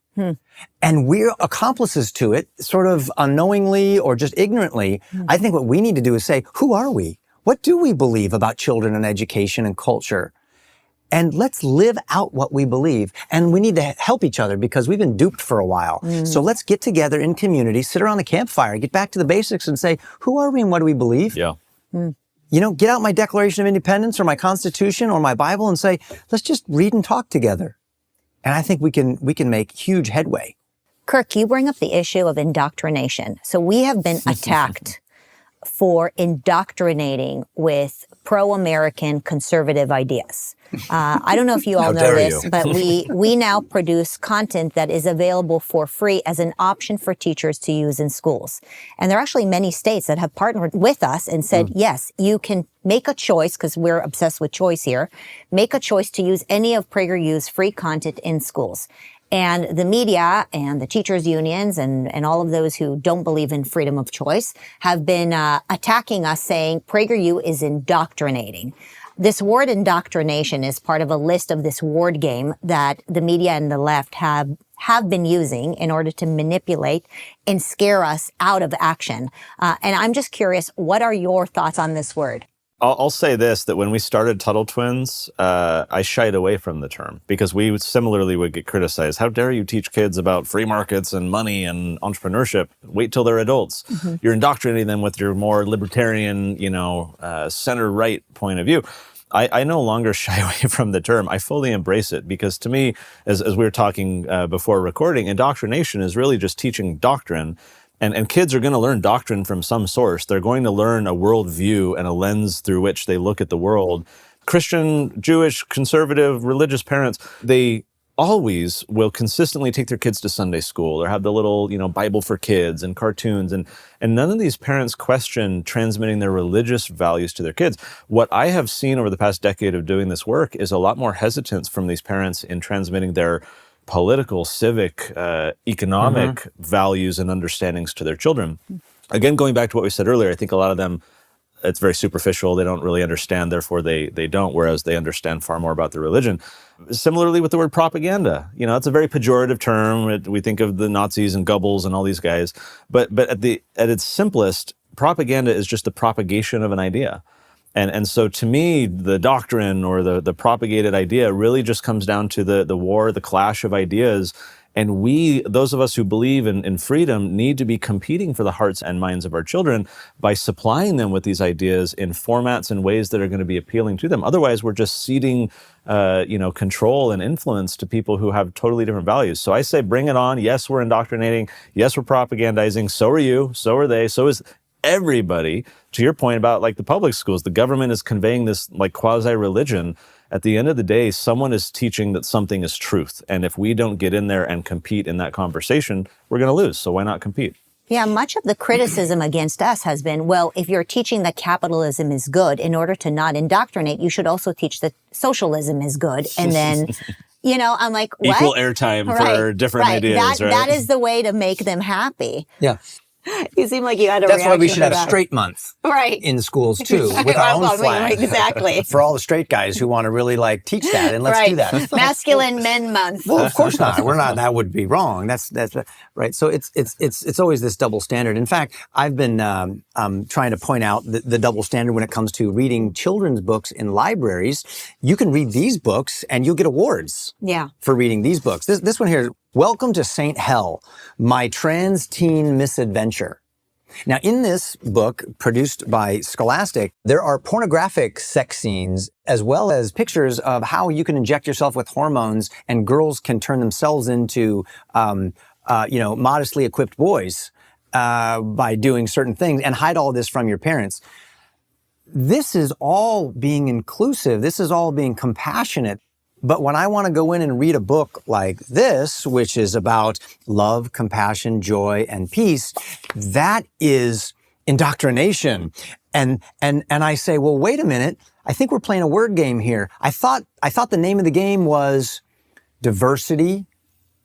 And we're accomplices to it, sort of unknowingly or just ignorantly. I think what we need to do is say, who are we? What do we believe about children and education and culture? And let's live out what we believe. And we need to help each other because we've been duped for a while. So let's get together in community, sit around the campfire, get back to the basics and say, who are we and what do we believe? Yeah. Get out my Declaration of Independence or my Constitution or my Bible and say, let's just read and talk together. And I think we can make huge headway. Kirk, you bring up the issue of indoctrination. So we have been attacked for indoctrinating with pro-American conservative ideas. I don't know if you all know this, but we now produce content that is available for free as an option for teachers to use in schools. And there are actually many states that have partnered with us and said, yes, you can make a choice, because we're obsessed with choice here, make a choice to use any of PragerU's free content in schools. And the media and the teachers' unions and all of those who don't believe in freedom of choice have been attacking us, saying PragerU is indoctrinating. This word indoctrination is part of a list of this word game that the media and the left have been using in order to manipulate and scare us out of action. And I'm just curious, what are your thoughts on this word? I'll say this, that when we started Tuttle Twins, I shied away from the term because we similarly would get criticized. How dare you teach kids about free markets and money and entrepreneurship? Wait till they're adults. You're indoctrinating them with your more libertarian, center-right point of view. I no longer shy away from the term. I fully embrace it because to me, as we were talking before recording, indoctrination is really just teaching doctrine. And kids are going to learn doctrine from some source. They're going to learn a worldview and a lens through which they look at the world. Christian, Jewish, conservative, religious parents, they always will consistently take their kids to Sunday school or have the little, Bible for kids and cartoons. And none of these parents question transmitting their religious values to their kids. What I have seen over the past decade of doing this work is a lot more hesitance from these parents in transmitting their political, civic, economic values and understandings to their children. Again, going back to what we said earlier, I think a lot of them, it's very superficial. They don't really understand, therefore they don't, whereas they understand far more about their religion. Similarly with the word propaganda, it's a very pejorative term. We think of the Nazis and Goebbels and all these guys, but at its simplest, propaganda is just the propagation of an idea. And so to me, the doctrine or the propagated idea really just comes down to the war, the clash of ideas. And those of us who believe in freedom, need to be competing for the hearts and minds of our children by supplying them with these ideas in formats and ways that are going to be appealing to them. Otherwise, we're just ceding, control and influence to people who have totally different values. So I say, bring it on. Yes, we're indoctrinating. Yes, we're propagandizing. So are you. So are they. So is everybody. To your point about the public schools, the government is conveying this quasi-religion. At the end of the day, someone is teaching that something is truth. And if we don't get in there and compete in that conversation, we're going to lose. So why not compete? Yeah, much of the criticism against us has been, well, if you're teaching that capitalism is good, in order to not indoctrinate, you should also teach that socialism is good. And then, I'm like, what? Equal airtime for different ideas, right? That is the way to make them happy. Yeah. You seem like you had a That's reaction why we should have that. straight month in schools too, with our own flag. Exactly. For all the straight guys who want to really teach that, and let's do that. Masculine Men Month. Well, of course not. We're not. That would be wrong. That's right. So it's always this double standard. In fact, I've been trying to point out the double standard when it comes to reading children's books in libraries. You can read these books and you'll get awards. For reading these books. This one here. Welcome to St. Hell, My Trans Teen Misadventure. Now, in this book, produced by Scholastic, there are pornographic sex scenes as well as pictures of how you can inject yourself with hormones and girls can turn themselves into, modestly equipped boys by doing certain things and hide all this from your parents. This is all being inclusive. This is all being compassionate. But when I want to go in and read a book like this, which is about love, compassion, joy, and peace, that is indoctrination. And I say, well, wait a minute. I think we're playing a word game here. I thought the name of the game was diversity,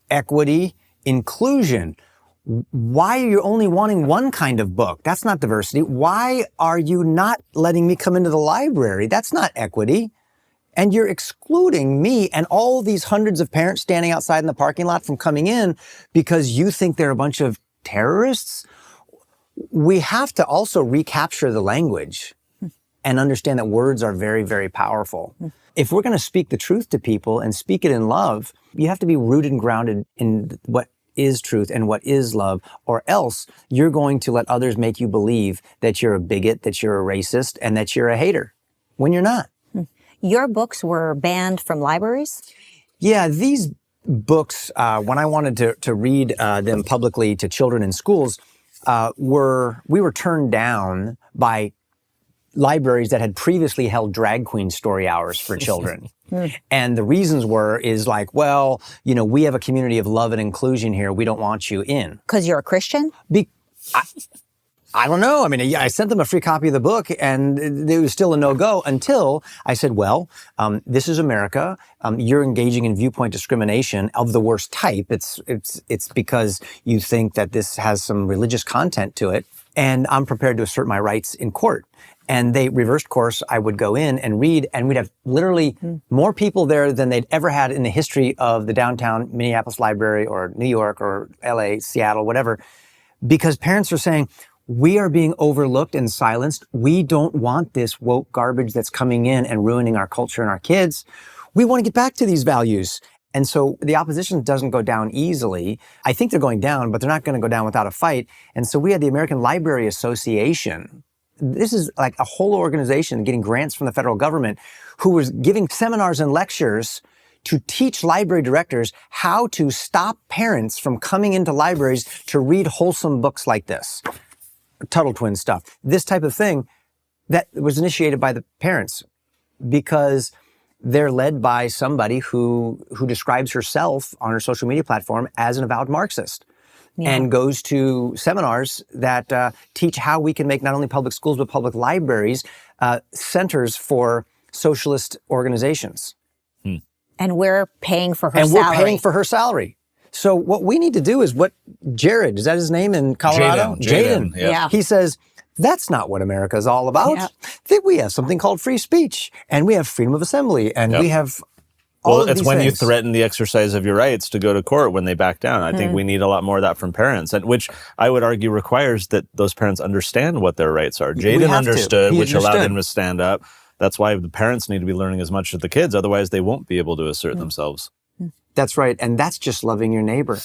equity, inclusion. Why are you only wanting one kind of book? That's not diversity. Why are you not letting me come into the library? That's not equity. And you're excluding me and all these hundreds of parents standing outside in the parking lot from coming in because you think they're a bunch of terrorists. We have to also recapture the language and understand that words are very, very powerful. If we're going to speak the truth to people and speak it in love, you have to be rooted and grounded in what is truth and what is love, or else you're going to let others make you believe that you're a bigot, that you're a racist, and that you're a hater, when you're not. Your books were banned from libraries? Yeah, these books, when I wanted to read them publicly to children in schools, we were turned down by libraries that had previously held drag queen story hours for children. And the reasons is like, well, we have a community of love and inclusion here. We don't want you in. Because you're a Christian? I don't know. I mean, I sent them a free copy of the book and it was still a no-go until I said, well, this is America. You're engaging in viewpoint discrimination of the worst type. It's because you think that this has some religious content to it. And I'm prepared to assert my rights in court. And they reversed course. I would go in and read, and we'd have literally more people there than they'd ever had in the history of the downtown Minneapolis library or New York or LA, Seattle, whatever, because parents are saying, we are being overlooked and silenced. We don't want this woke garbage that's coming in and ruining our culture and our kids. We want to get back to these values. And so the opposition doesn't go down easily. I think they're going down, but they're not going to go down without a fight. And so we had the American Library Association. This is like a whole organization getting grants from the federal government who was giving seminars and lectures to teach library directors how to stop parents from coming into libraries to read wholesome books like this. Tuttle Twins stuff, this type of thing that was initiated by the parents because they're led by somebody who describes herself on her social media platform as an avowed Marxist and goes to seminars that teach how we can make not only public schools but public libraries centers for socialist organizations. And we're paying for her salary. salary. And we're paying for her salary. So what we need to do is what Jared, is that his name in Colorado? Jaden. Yeah. He says, that's not what America is all about. Yeah. That we have something called free speech, and we have freedom of assembly, and we have all of these it's when things. you threaten the exercise of your rights to go to court when they back down. I think we need a lot more of that from parents, and which I would argue requires that those parents understand what their rights are. Jaden understood, which allowed him to stand up. That's why the parents need to be learning as much as the kids. Otherwise, they won't be able to assert themselves. That's right. And that's just loving your neighbor.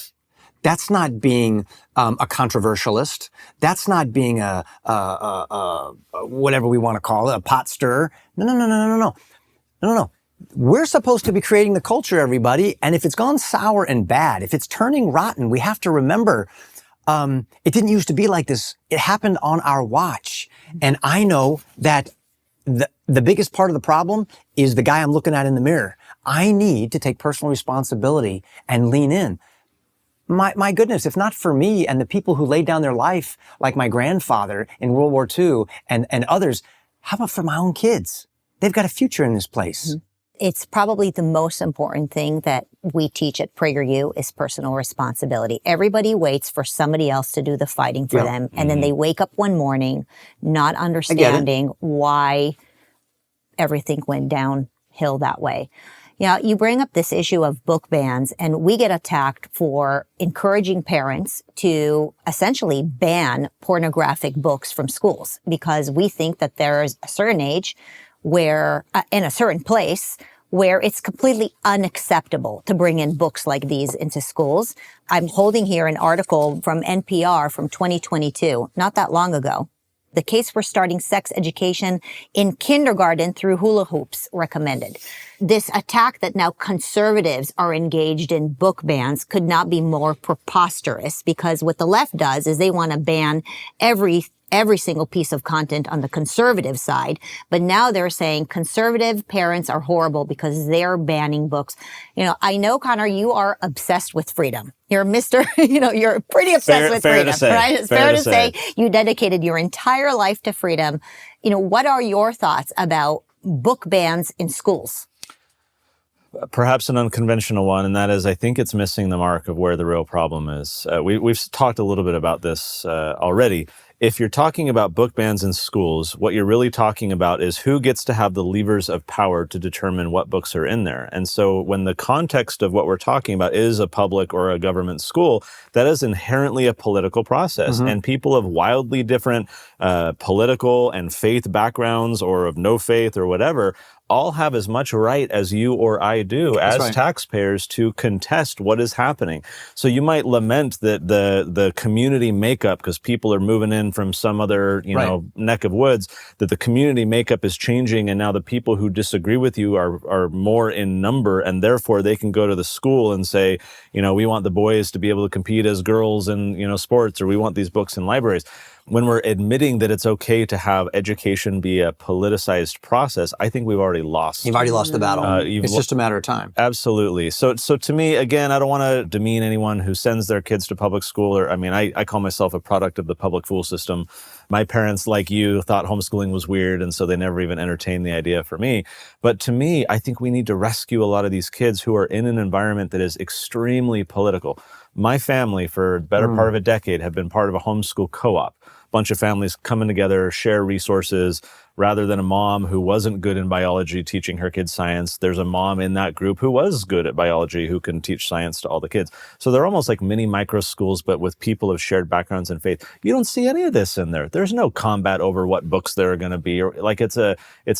That's not being a controversialist. That's not being a whatever we want to call it, a pot stirrer. No. We're supposed to be creating the culture, everybody. And if it's gone sour and bad, if it's turning rotten, we have to remember it didn't used to be like this. It happened on our watch. And I know that the biggest part of the problem is the guy I'm looking at in the mirror. I need to take personal responsibility and lean in. My goodness, if not for me and the people who laid down their life, like my grandfather in World War II and others, how about for my own kids? They've got a future in this place. It's probably the most important thing that we teach at PragerU is personal responsibility. Everybody waits for somebody else to do the fighting for them. And then they wake up one morning not understanding why everything went downhill that way. You bring up this issue of book bans, and we get attacked for encouraging parents to essentially ban pornographic books from schools because we think that there is a certain age where, in a certain place, where it's completely unacceptable to bring in books like these into schools. I'm holding here an article from NPR from 2022, not that long ago. The case for starting sex education in kindergarten through hula hoops recommended. This attack that now conservatives are engaged in book bans could not be more preposterous because what the left does is they want to ban every single piece of content on the conservative side. But now they're saying conservative parents are horrible because they're banning books. I know, Connor, you are obsessed with freedom. You're you're pretty obsessed with freedom, right? It's fair to say you dedicated your entire life to freedom. What are your thoughts about book bans in schools? Perhaps an unconventional one, and that is I think it's missing the mark of where the real problem is. We've talked a little bit about this already. If you're talking about book bans in schools, what you're really talking about is who gets to have the levers of power to determine what books are in there. And so when the context of what we're talking about is a public or a government school, that is inherently a political process. And people of wildly different political and faith backgrounds or of no faith or whatever all have as much right as you or I do as taxpayers to contest what is happening. So you might lament that the community makeup, because people are moving in from some other neck of woods, that the community makeup is changing, and now the people who disagree with you are more in number, and therefore they can go to the school and say, we want the boys to be able to compete as girls in sports, or we want these books in libraries. When we're admitting that it's okay to have education be a politicized process, I think we've already lost. You've already lost the battle. It's just a matter of time. Absolutely. So to me, again, I don't want to demean anyone who sends their kids to public school. I call myself a product of the public school system. My parents, like you, thought homeschooling was weird, and so they never even entertained the idea for me. But to me, I think we need to rescue a lot of these kids who are in an environment that is extremely political. My family, for the better part of a decade, have been part of a homeschool co-op. Bunch of families coming together, share resources. Rather than a mom who wasn't good in biology teaching her kids science, there's a mom in that group who was good at biology who can teach science to all the kids. So they're almost like mini micro schools, but with people of shared backgrounds and faith. You don't see any of this in there. There's no combat over what books there are going to be. Or it's a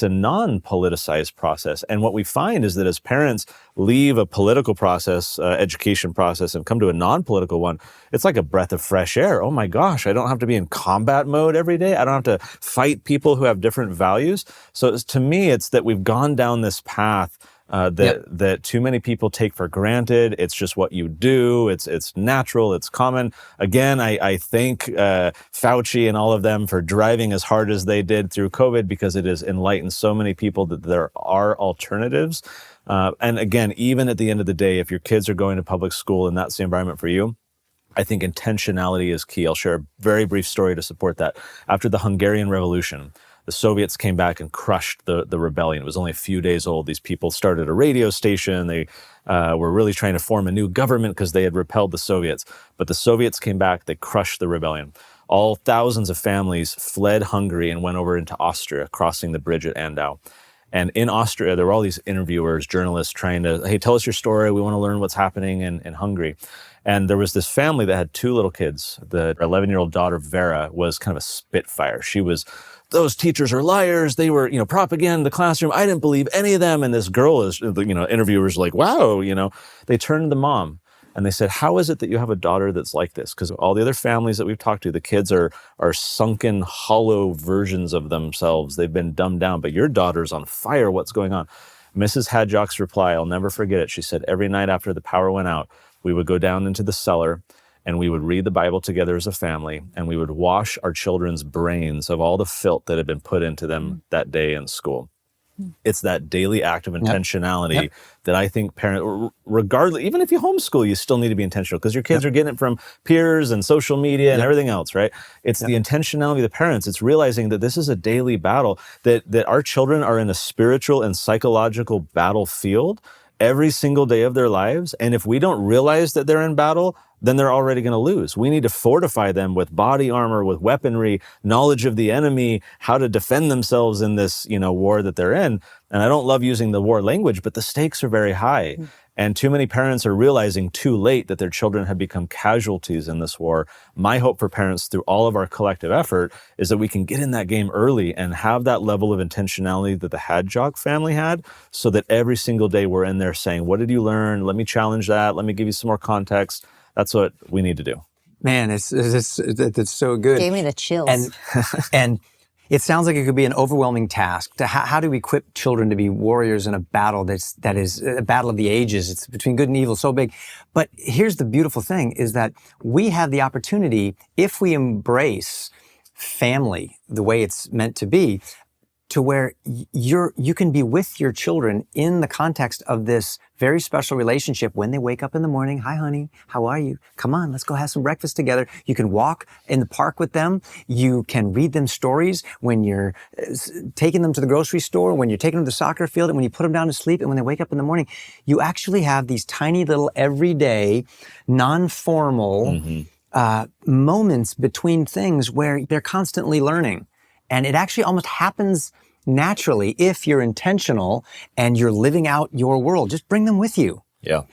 non-politicized process. And what we find is that as parents leave a political process, education process, and come to a non-political one, it's like a breath of fresh air. Oh my gosh, I don't have to be in combat mode every day. I don't have to fight people who have different values. So to me, it's that we've gone down this path that too many people take for granted. It's just what you do. It's natural. It's common. Again, I thank Fauci and all of them for driving as hard as they did through COVID, because it has enlightened so many people that there are alternatives. And again, even at the end of the day, if your kids are going to public school and that's the environment for you, I think intentionality is key. I'll share a very brief story to support that. After the Hungarian Revolution, the Soviets came back and crushed the rebellion. It was only a few days old. These people started a radio station. They were really trying to form a new government because they had repelled the Soviets. But the Soviets came back. They crushed the rebellion. All thousands of families fled Hungary and went over into Austria, crossing the bridge at Andau. And in Austria, there were all these interviewers, journalists trying to, hey, tell us your story. We want to learn what's happening in Hungary. And there was this family that had two little kids. The 11-year-old daughter, Vera, was kind of a spitfire. She was, those teachers are liars. They were, propaganda in the classroom. I didn't believe any of them. And this girl is, interviewers like, wow, They turned to the mom and they said, how is it that you have a daughter that's like this? Because all the other families that we've talked to, the kids are sunken, hollow versions of themselves. They've been dumbed down, but your daughter's on fire. What's going on? Mrs. Hadjock's reply, I'll never forget it. She said, every night after the power went out, we would go down into the cellar and we would read the Bible together as a family, and we would wash our children's brains of all the filth that had been put into them that day in school. It's that daily act of intentionality that I think parents, regardless, even if you homeschool, you still need to be intentional, because your kids are getting it from peers and social media and everything else, right? It's the intentionality of the parents. It's realizing that this is a daily battle, that our children are in a spiritual and psychological battlefield every single day of their lives. And if we don't realize that they're in battle, then they're already going to lose. We need to fortify them with body armor, with weaponry, knowledge of the enemy, how to defend themselves in this, war that they're in. And I don't love using the war language, but the stakes are very high. And too many parents are realizing too late that their children have become casualties in this war. My hope for parents through all of our collective effort is that we can get in that game early and have that level of intentionality that the Hadjock family had, so that every single day we're in there saying, what did you learn? Let me challenge that. Let me give you some more context. That's what we need to do. Man, it's so good. Gave me the chills. And it sounds like it could be an overwhelming task. How do we equip children to be warriors in a battle that is a battle of the ages? It's between good and evil, so big. But here's the beautiful thing, is that we have the opportunity, if we embrace family the way it's meant to be, to where you can be with your children in the context of this very special relationship when they wake up in the morning. Hi, honey. How are you? Come on, let's go have some breakfast together. You can walk in the park with them. You can read them stories when you're taking them to the grocery store, when you're taking them to the soccer field, and when you put them down to sleep, and when they wake up in the morning. You actually have these tiny little everyday, non-formal moments between things where they're constantly learning. And it actually almost happens naturally if you're intentional and you're living out your world. Just bring them with you. Yeah.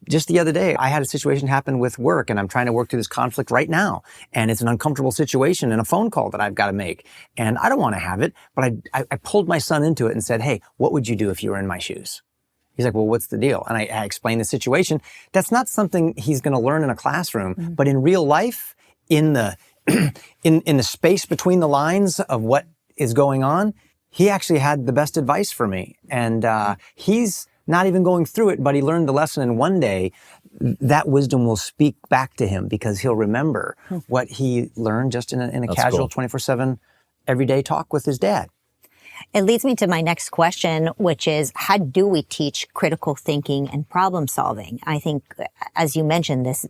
just the other day, I had a situation happen with work, and I'm trying to work through this conflict right now. And it's an uncomfortable situation and a phone call that I've got to make. And I don't want to have it, but I pulled my son into it and said, hey, what would you do if you were in my shoes? He's like, well, what's the deal? And I explained the situation. That's not something he's going to learn in a classroom, but in real life, in the in the space between the lines of what is going on, he actually had the best advice for me. And he's not even going through it, but he learned the lesson. And one day, that wisdom will speak back to him because he'll remember what he learned just in a casual 24/7 everyday talk with his dad. It leads me to my next question, which is, how do we teach critical thinking and problem solving? I think, as you mentioned, this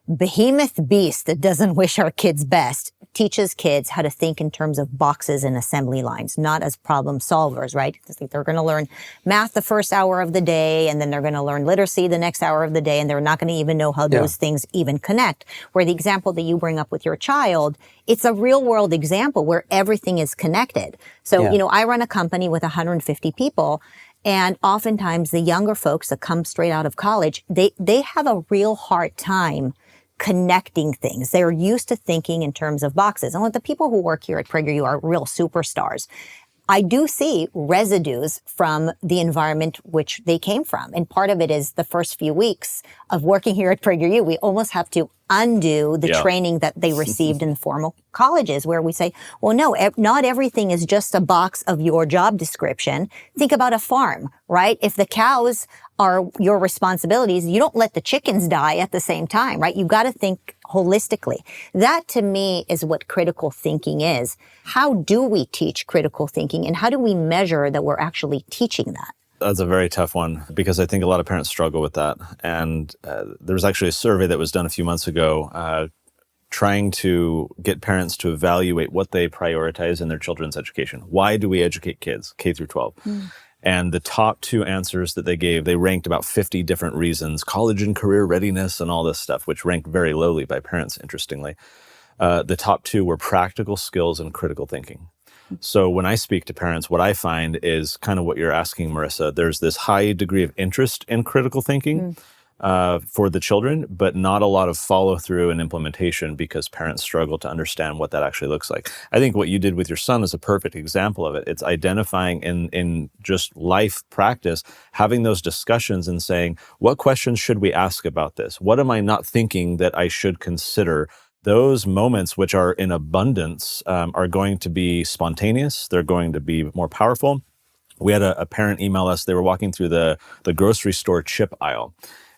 behemoth beast that doesn't wish our kids best teaches kids how to think in terms of boxes and assembly lines, not as problem solvers, right? They're going to learn math the first hour of the day, and then they're going to learn literacy the next hour of the day, and they're not going to even know how those things even connect. Where the example that you bring up with your child, it's a real world example where everything is connected. So, I run a company with 150 people, and oftentimes the younger folks that come straight out of college, they have a real hard time connecting things. They're used to thinking in terms of boxes. And the people who work here at PragerU are real superstars. I do see residues from the environment which they came from. And part of it is the first few weeks of working here at PragerU, we almost have to undo the training that they received in the formal colleges, where we say, well, no, not everything is just a box of your job description. Think about a farm, right? If the cows are your responsibilities, you don't let the chickens die at the same time, right? You've got to think holistically. That, to me, is what critical thinking is. How do we teach critical thinking, and how do we measure that we're actually teaching that? That's a very tough one, because I think a lot of parents struggle with that. And there was actually a survey that was done a few months ago trying to get parents to evaluate what they prioritize in their children's education. Why do we educate kids, K through 12? And the top two answers that they gave, they ranked about 50 different reasons, college and career readiness and all this stuff, which ranked very lowly by parents, interestingly. The top two were practical skills and critical thinking. So when I speak to parents, what I find is kind of what you're asking, Marissa. There's this high degree of interest in critical thinking for the children, but not a lot of follow through and implementation because parents struggle to understand what that actually looks like. I think what you did with your son is a perfect example of it. It's identifying in just life practice, having those discussions and saying, what questions should we ask about this? What am I not thinking that I should consider? Those moments, which are in abundance, are going to be spontaneous. They're going to be more powerful. We had a parent email us. They were walking through the grocery store chip aisle,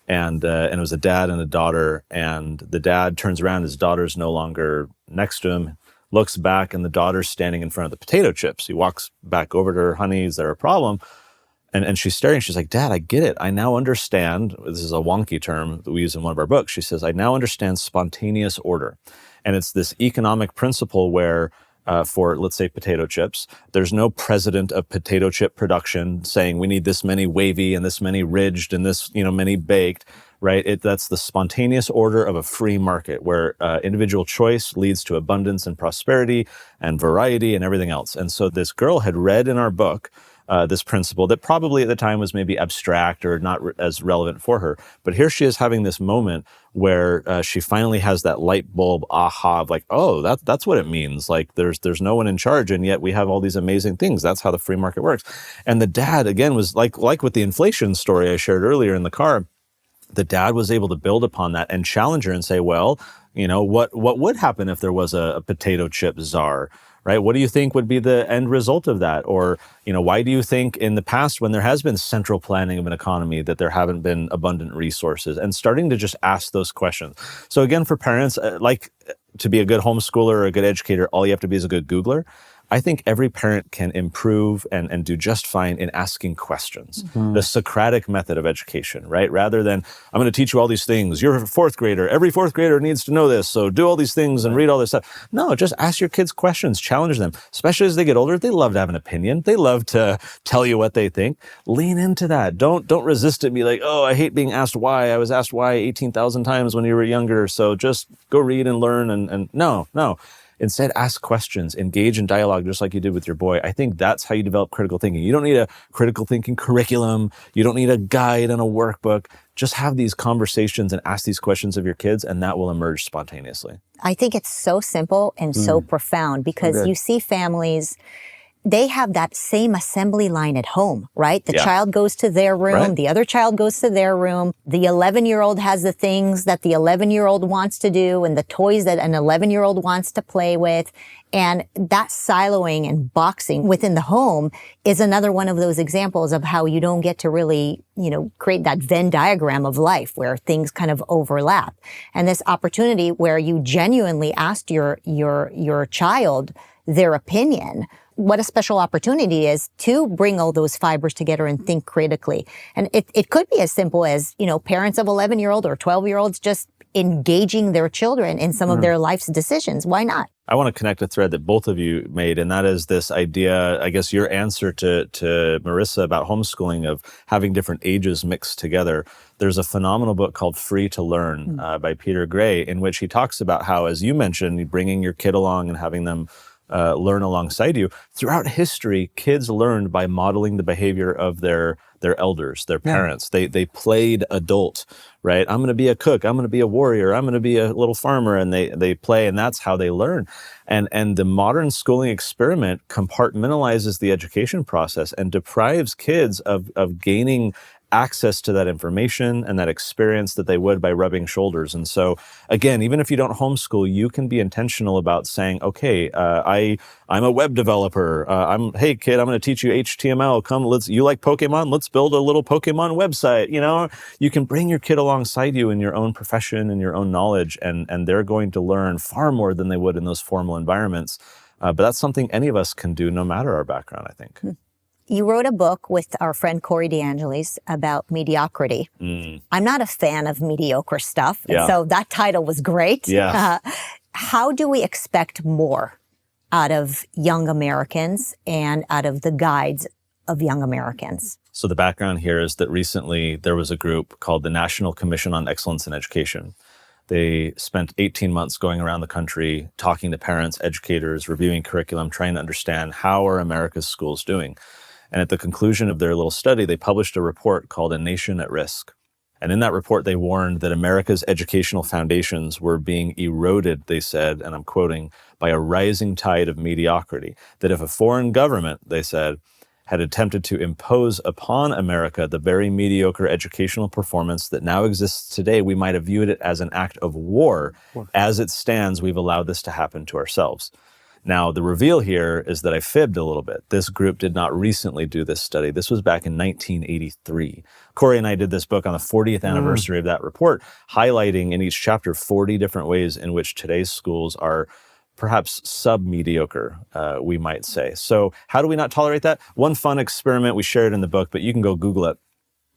and it was a dad and a daughter. And the dad turns around, his daughter's no longer next to him, looks back, and the daughter's standing in front of the potato chips. He walks back over to her, honey, is there a problem? And she's staring. She's like, Dad, I get it. I now understand. This is a wonky term that we use in one of our books. She says, I now understand spontaneous order. And it's this economic principle where for, let's say, potato chips, there's no president of potato chip production saying we need this many wavy and this many ridged and this, many baked, right? That's the spontaneous order of a free market where individual choice leads to abundance and prosperity and variety and everything else. And so this girl had read in our book this principle that probably at the time was maybe abstract or not as relevant for her. But here she is having this moment where she finally has that light bulb aha of like, oh, that's what it means. Like there's no one in charge, and yet we have all these amazing things. That's how the free market works. And the dad, again, was like with the inflation story I shared earlier in the car, the dad was able to build upon that and challenge her and say, well, what would happen if there was a potato chip czar? Right? What do you think would be the end result of that? Or, why do you think in the past when there has been central planning of an economy that there haven't been abundant resources? And starting to just ask those questions. So again, for parents, like to be a good homeschooler or a good educator, all you have to be is a good Googler. I think every parent can improve and do just fine in asking questions. The Socratic method of education, right? Rather than, I'm going to teach you all these things. You're a fourth grader. Every fourth grader needs to know this. So do all these things and read all this stuff. No, just ask your kids questions, challenge them. Especially as they get older, they love to have an opinion. They love to tell you what they think. Lean into that. Don't resist it and be like, oh, I hate being asked why. I was asked why 18,000 times when you were younger. So just go read and learn. And no. Instead, ask questions, engage in dialogue, just like you did with your boy. I think that's how you develop critical thinking. You don't need a critical thinking curriculum. You don't need a guide and a workbook. Just have these conversations and ask these questions of your kids, and that will emerge spontaneously. I think it's so simple and so profound, because you see families, they have that same assembly line at home, right? The child goes to their room, the other child goes to their room. The 11-year-old has the things that the 11-year-old wants to do and the toys that an 11-year-old wants to play with. And that siloing and boxing within the home is another one of those examples of how you don't get to really, create that Venn diagram of life where things kind of overlap. And this opportunity where you genuinely asked your child their opinion, what a special opportunity is to bring all those fibers together and think critically. And it could be as simple as, parents of 11-year-old or 12-year-olds just engaging their children in some of their life's decisions. Why not? I want to connect a thread that both of you made, and that is this idea, I guess your answer to Marissa about homeschooling, of having different ages mixed together. There's a phenomenal book called Free to Learn by Peter Gray, in which he talks about how, as you mentioned, bringing your kid along and having them learn alongside you. Throughout history, kids learned by modeling the behavior of their elders, their parents. They played adult, right? I'm going to be a cook. I'm going to be a warrior. I'm going to be a little farmer. And they play, and that's how they learn. And the modern schooling experiment compartmentalizes the education process and deprives kids of gaining access to that information and that experience that they would by rubbing shoulders. And so, again, even if you don't homeschool, you can be intentional about saying, okay, I'm a web developer. Hey kid, I'm going to teach you HTML. Come, you like Pokemon? Let's build a little Pokemon website. You can bring your kid alongside you in your own profession and your own knowledge, and they're going to learn far more than they would in those formal environments. But that's something any of us can do, no matter our background, I think. You wrote a book with our friend Corey DeAngelis about mediocrity. I'm not a fan of mediocre stuff, and so that title was great. How do we expect more out of young Americans and out of the guides of young Americans? So the background here is that recently there was a group called the National Commission on Excellence in Education. They spent 18 months going around the country, talking to parents, educators, reviewing curriculum, trying to understand how are America's schools doing. And at the conclusion of their little study, they published a report called A Nation at Risk. And in that report, they warned that America's educational foundations were being eroded, they said, and I'm quoting, by a rising tide of mediocrity. That if a foreign government, they said, had attempted to impose upon America the very mediocre educational performance that now exists today, we might have viewed it as an act of war. As it stands, we've allowed this to happen to ourselves. Now, the reveal here is that I fibbed a little bit. This group did not recently do this study. This was back in 1983. Corey and I did this book on the 40th anniversary of that report, highlighting in each chapter 40 different ways in which today's schools are perhaps sub-mediocre, we might say. So how do we not tolerate that? One fun experiment, we shared in the book, but you can go Google it,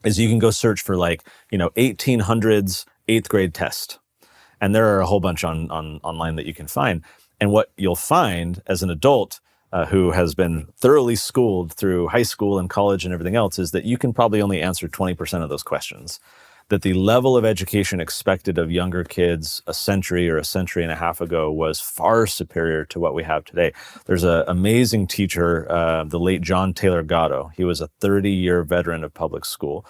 is you can go search for 1800s 8th grade test. And there are a whole bunch online that you can find. And what you'll find as an adult who has been thoroughly schooled through high school and college and everything else is that you can probably only answer 20% of those questions. That the level of education expected of younger kids a century or a century and a half ago was far superior to what we have today. There's an amazing teacher, the late John Taylor Gatto. He was a 30-year veteran of public school.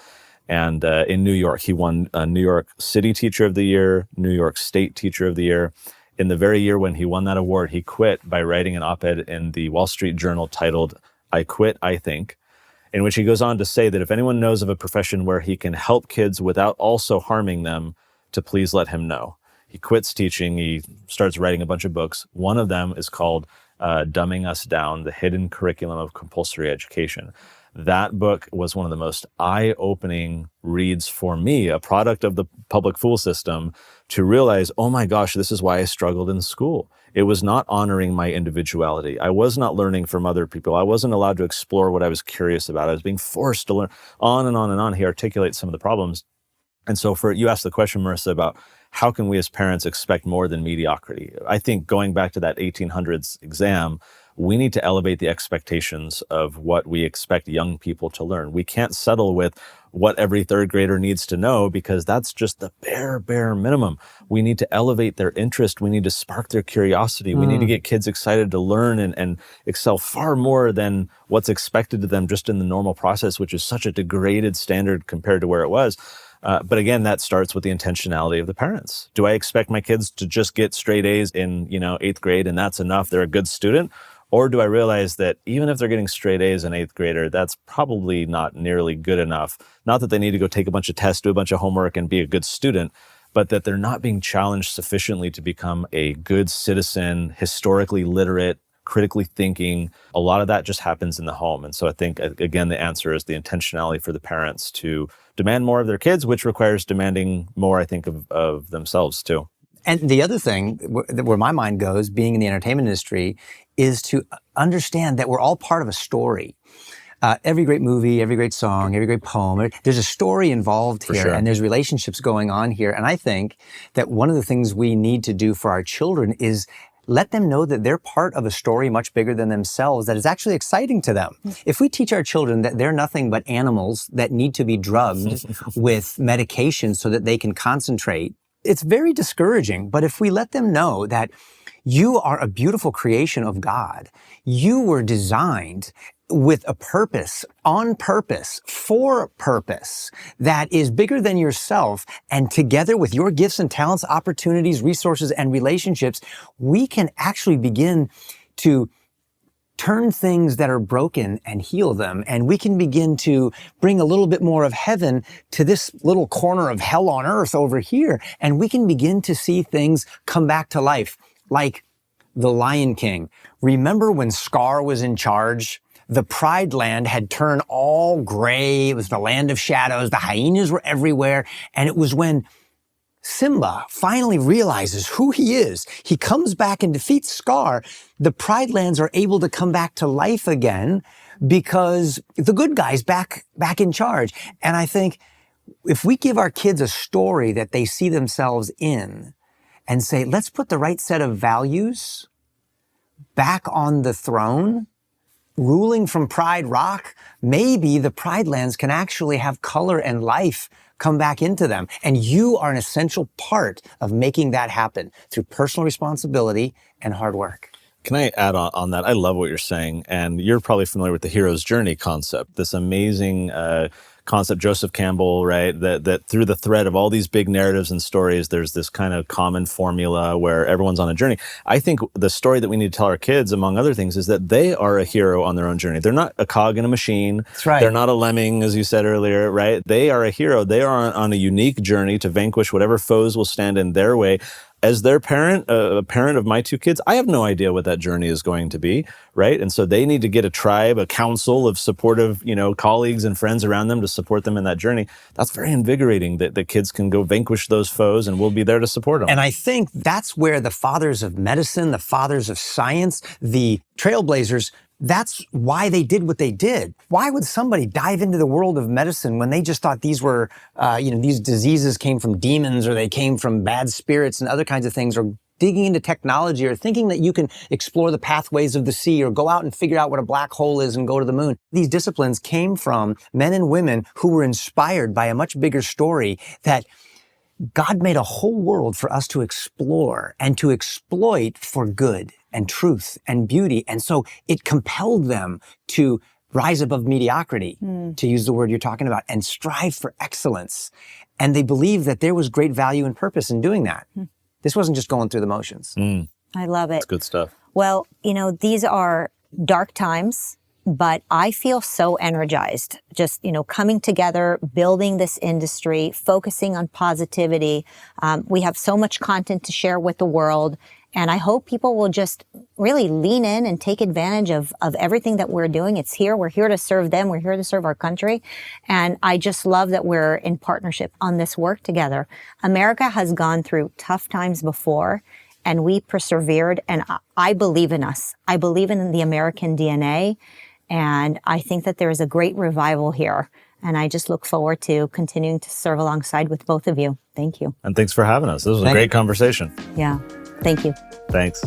And in New York, he won New York City Teacher of the Year, New York State Teacher of the Year. In the very year when he won that award, he quit by writing an op-ed in the Wall Street Journal titled, "I Quit, I Think," in which he goes on to say that if anyone knows of a profession where he can help kids without also harming them, to please let him know. He quits teaching. He starts writing a bunch of books. One of them is called Dumbing Us Down, The Hidden Curriculum of Compulsory Education. That book was one of the most eye-opening reads for me, a product of the public school system, to realize, oh my gosh, this is why I struggled in school. It was not honoring my individuality. I was not learning from other people. I wasn't allowed to explore what I was curious about. I was being forced to learn. On and on and on. He articulates some of the problems. And so you asked the question, Marissa, about how can we as parents expect more than mediocrity? I think going back to that 1800s exam, we need to elevate the expectations of what we expect young people to learn. We can't settle with, what every third grader needs to know, because that's just the bare minimum. We need to elevate their interest. We need to spark their curiosity. We need to get kids excited to learn and excel far more than what's expected of them just in the normal process, which is such a degraded standard compared to where it was. But again, that starts with the intentionality of the parents. Do I expect my kids to just get straight A's in, 8th grade and that's enough? They're a good student? Or do I realize that even if they're getting straight A's in 8th grader, that's probably not nearly good enough? Not that they need to go take a bunch of tests, do a bunch of homework, and be a good student, but that they're not being challenged sufficiently to become a good citizen, historically literate, critically thinking. A lot of that just happens in the home. And so I think, again, the answer is the intentionality for the parents to demand more of their kids, which requires demanding more, I think, of themselves too. And the other thing where my mind goes, being in the entertainment industry, is to understand that we're all part of a story. Every great movie, every great song, every great poem, there's a story involved here, sure. And there's relationships going on here. And I think that one of the things we need to do for our children is let them know that they're part of a story much bigger than themselves that is actually exciting to them. If we teach our children that they're nothing but animals that need to be drugged with medication so that they can concentrate, it's very discouraging. But if we let them know that you are a beautiful creation of God, you were designed with a purpose, on purpose, for purpose that is bigger than yourself. And together with your gifts and talents, opportunities, resources, and relationships, we can actually begin to turn things that are broken and heal them. And we can begin to bring a little bit more of heaven to this little corner of hell on earth over here. And we can begin to see things come back to life, like the Lion King. Remember when Scar was in charge? The Pride Land had turned all gray. It was the land of shadows. The hyenas were everywhere. And it was when Simba finally realizes who he is. He comes back and defeats Scar. The Pride Lands are able to come back to life again because the good guy's back in charge. And I think if we give our kids a story that they see themselves in and say, let's put the right set of values back on the throne, ruling from Pride Rock, maybe the Pride Lands can actually have color and life come back into them. And you are an essential part of making that happen through personal responsibility and hard work. Can I add on that? I love what you're saying. And you're probably familiar with the hero's journey concept, this amazing concept, Joseph Campbell, right? That through the thread of all these big narratives and stories, there's this kind of common formula where everyone's on a journey. I think the story that we need to tell our kids, among other things, is that they are a hero on their own journey. They're not a cog in a machine. That's right. They're not a lemming, as you said earlier, right? They are a hero. They are on a unique journey to vanquish whatever foes will stand in their way. As their parent, a parent of my two kids, I have no idea what that journey is going to be, right? And so they need to get a tribe, a council of supportive, colleagues and friends around them to support them in that journey. That's very invigorating that the kids can go vanquish those foes, and we'll be there to support them. And I think that's where the fathers of medicine, the fathers of science, the trailblazers, that's why they did what they did. Why would somebody dive into the world of medicine when they just thought these were, these diseases came from demons or they came from bad spirits and other kinds of things, or digging into technology or thinking that you can explore the pathways of the sea or go out and figure out what a black hole is and go to the moon. These disciplines came from men and women who were inspired by a much bigger story that God made a whole world for us to explore and to exploit for good and truth and beauty. And so it compelled them to rise above mediocrity, to use the word you're talking about, and strive for excellence. And they believed that there was great value and purpose in doing that. This wasn't just going through the motions. I love it. It's good stuff. Well, these are dark times, but I feel so energized just, coming together, building this industry, focusing on positivity. We have so much content to share with the world. And I hope people will just really lean in and take advantage of everything that we're doing. It's here. We're here to serve them. We're here to serve our country. And I just love that we're in partnership on this work together. America has gone through tough times before, and we persevered. And I believe in us. I believe in the American DNA. And I think that there is a great revival here. And I just look forward to continuing to serve alongside with both of you. Thank you. And thanks for having us. This was a great conversation. Yeah. Thank you. Thanks.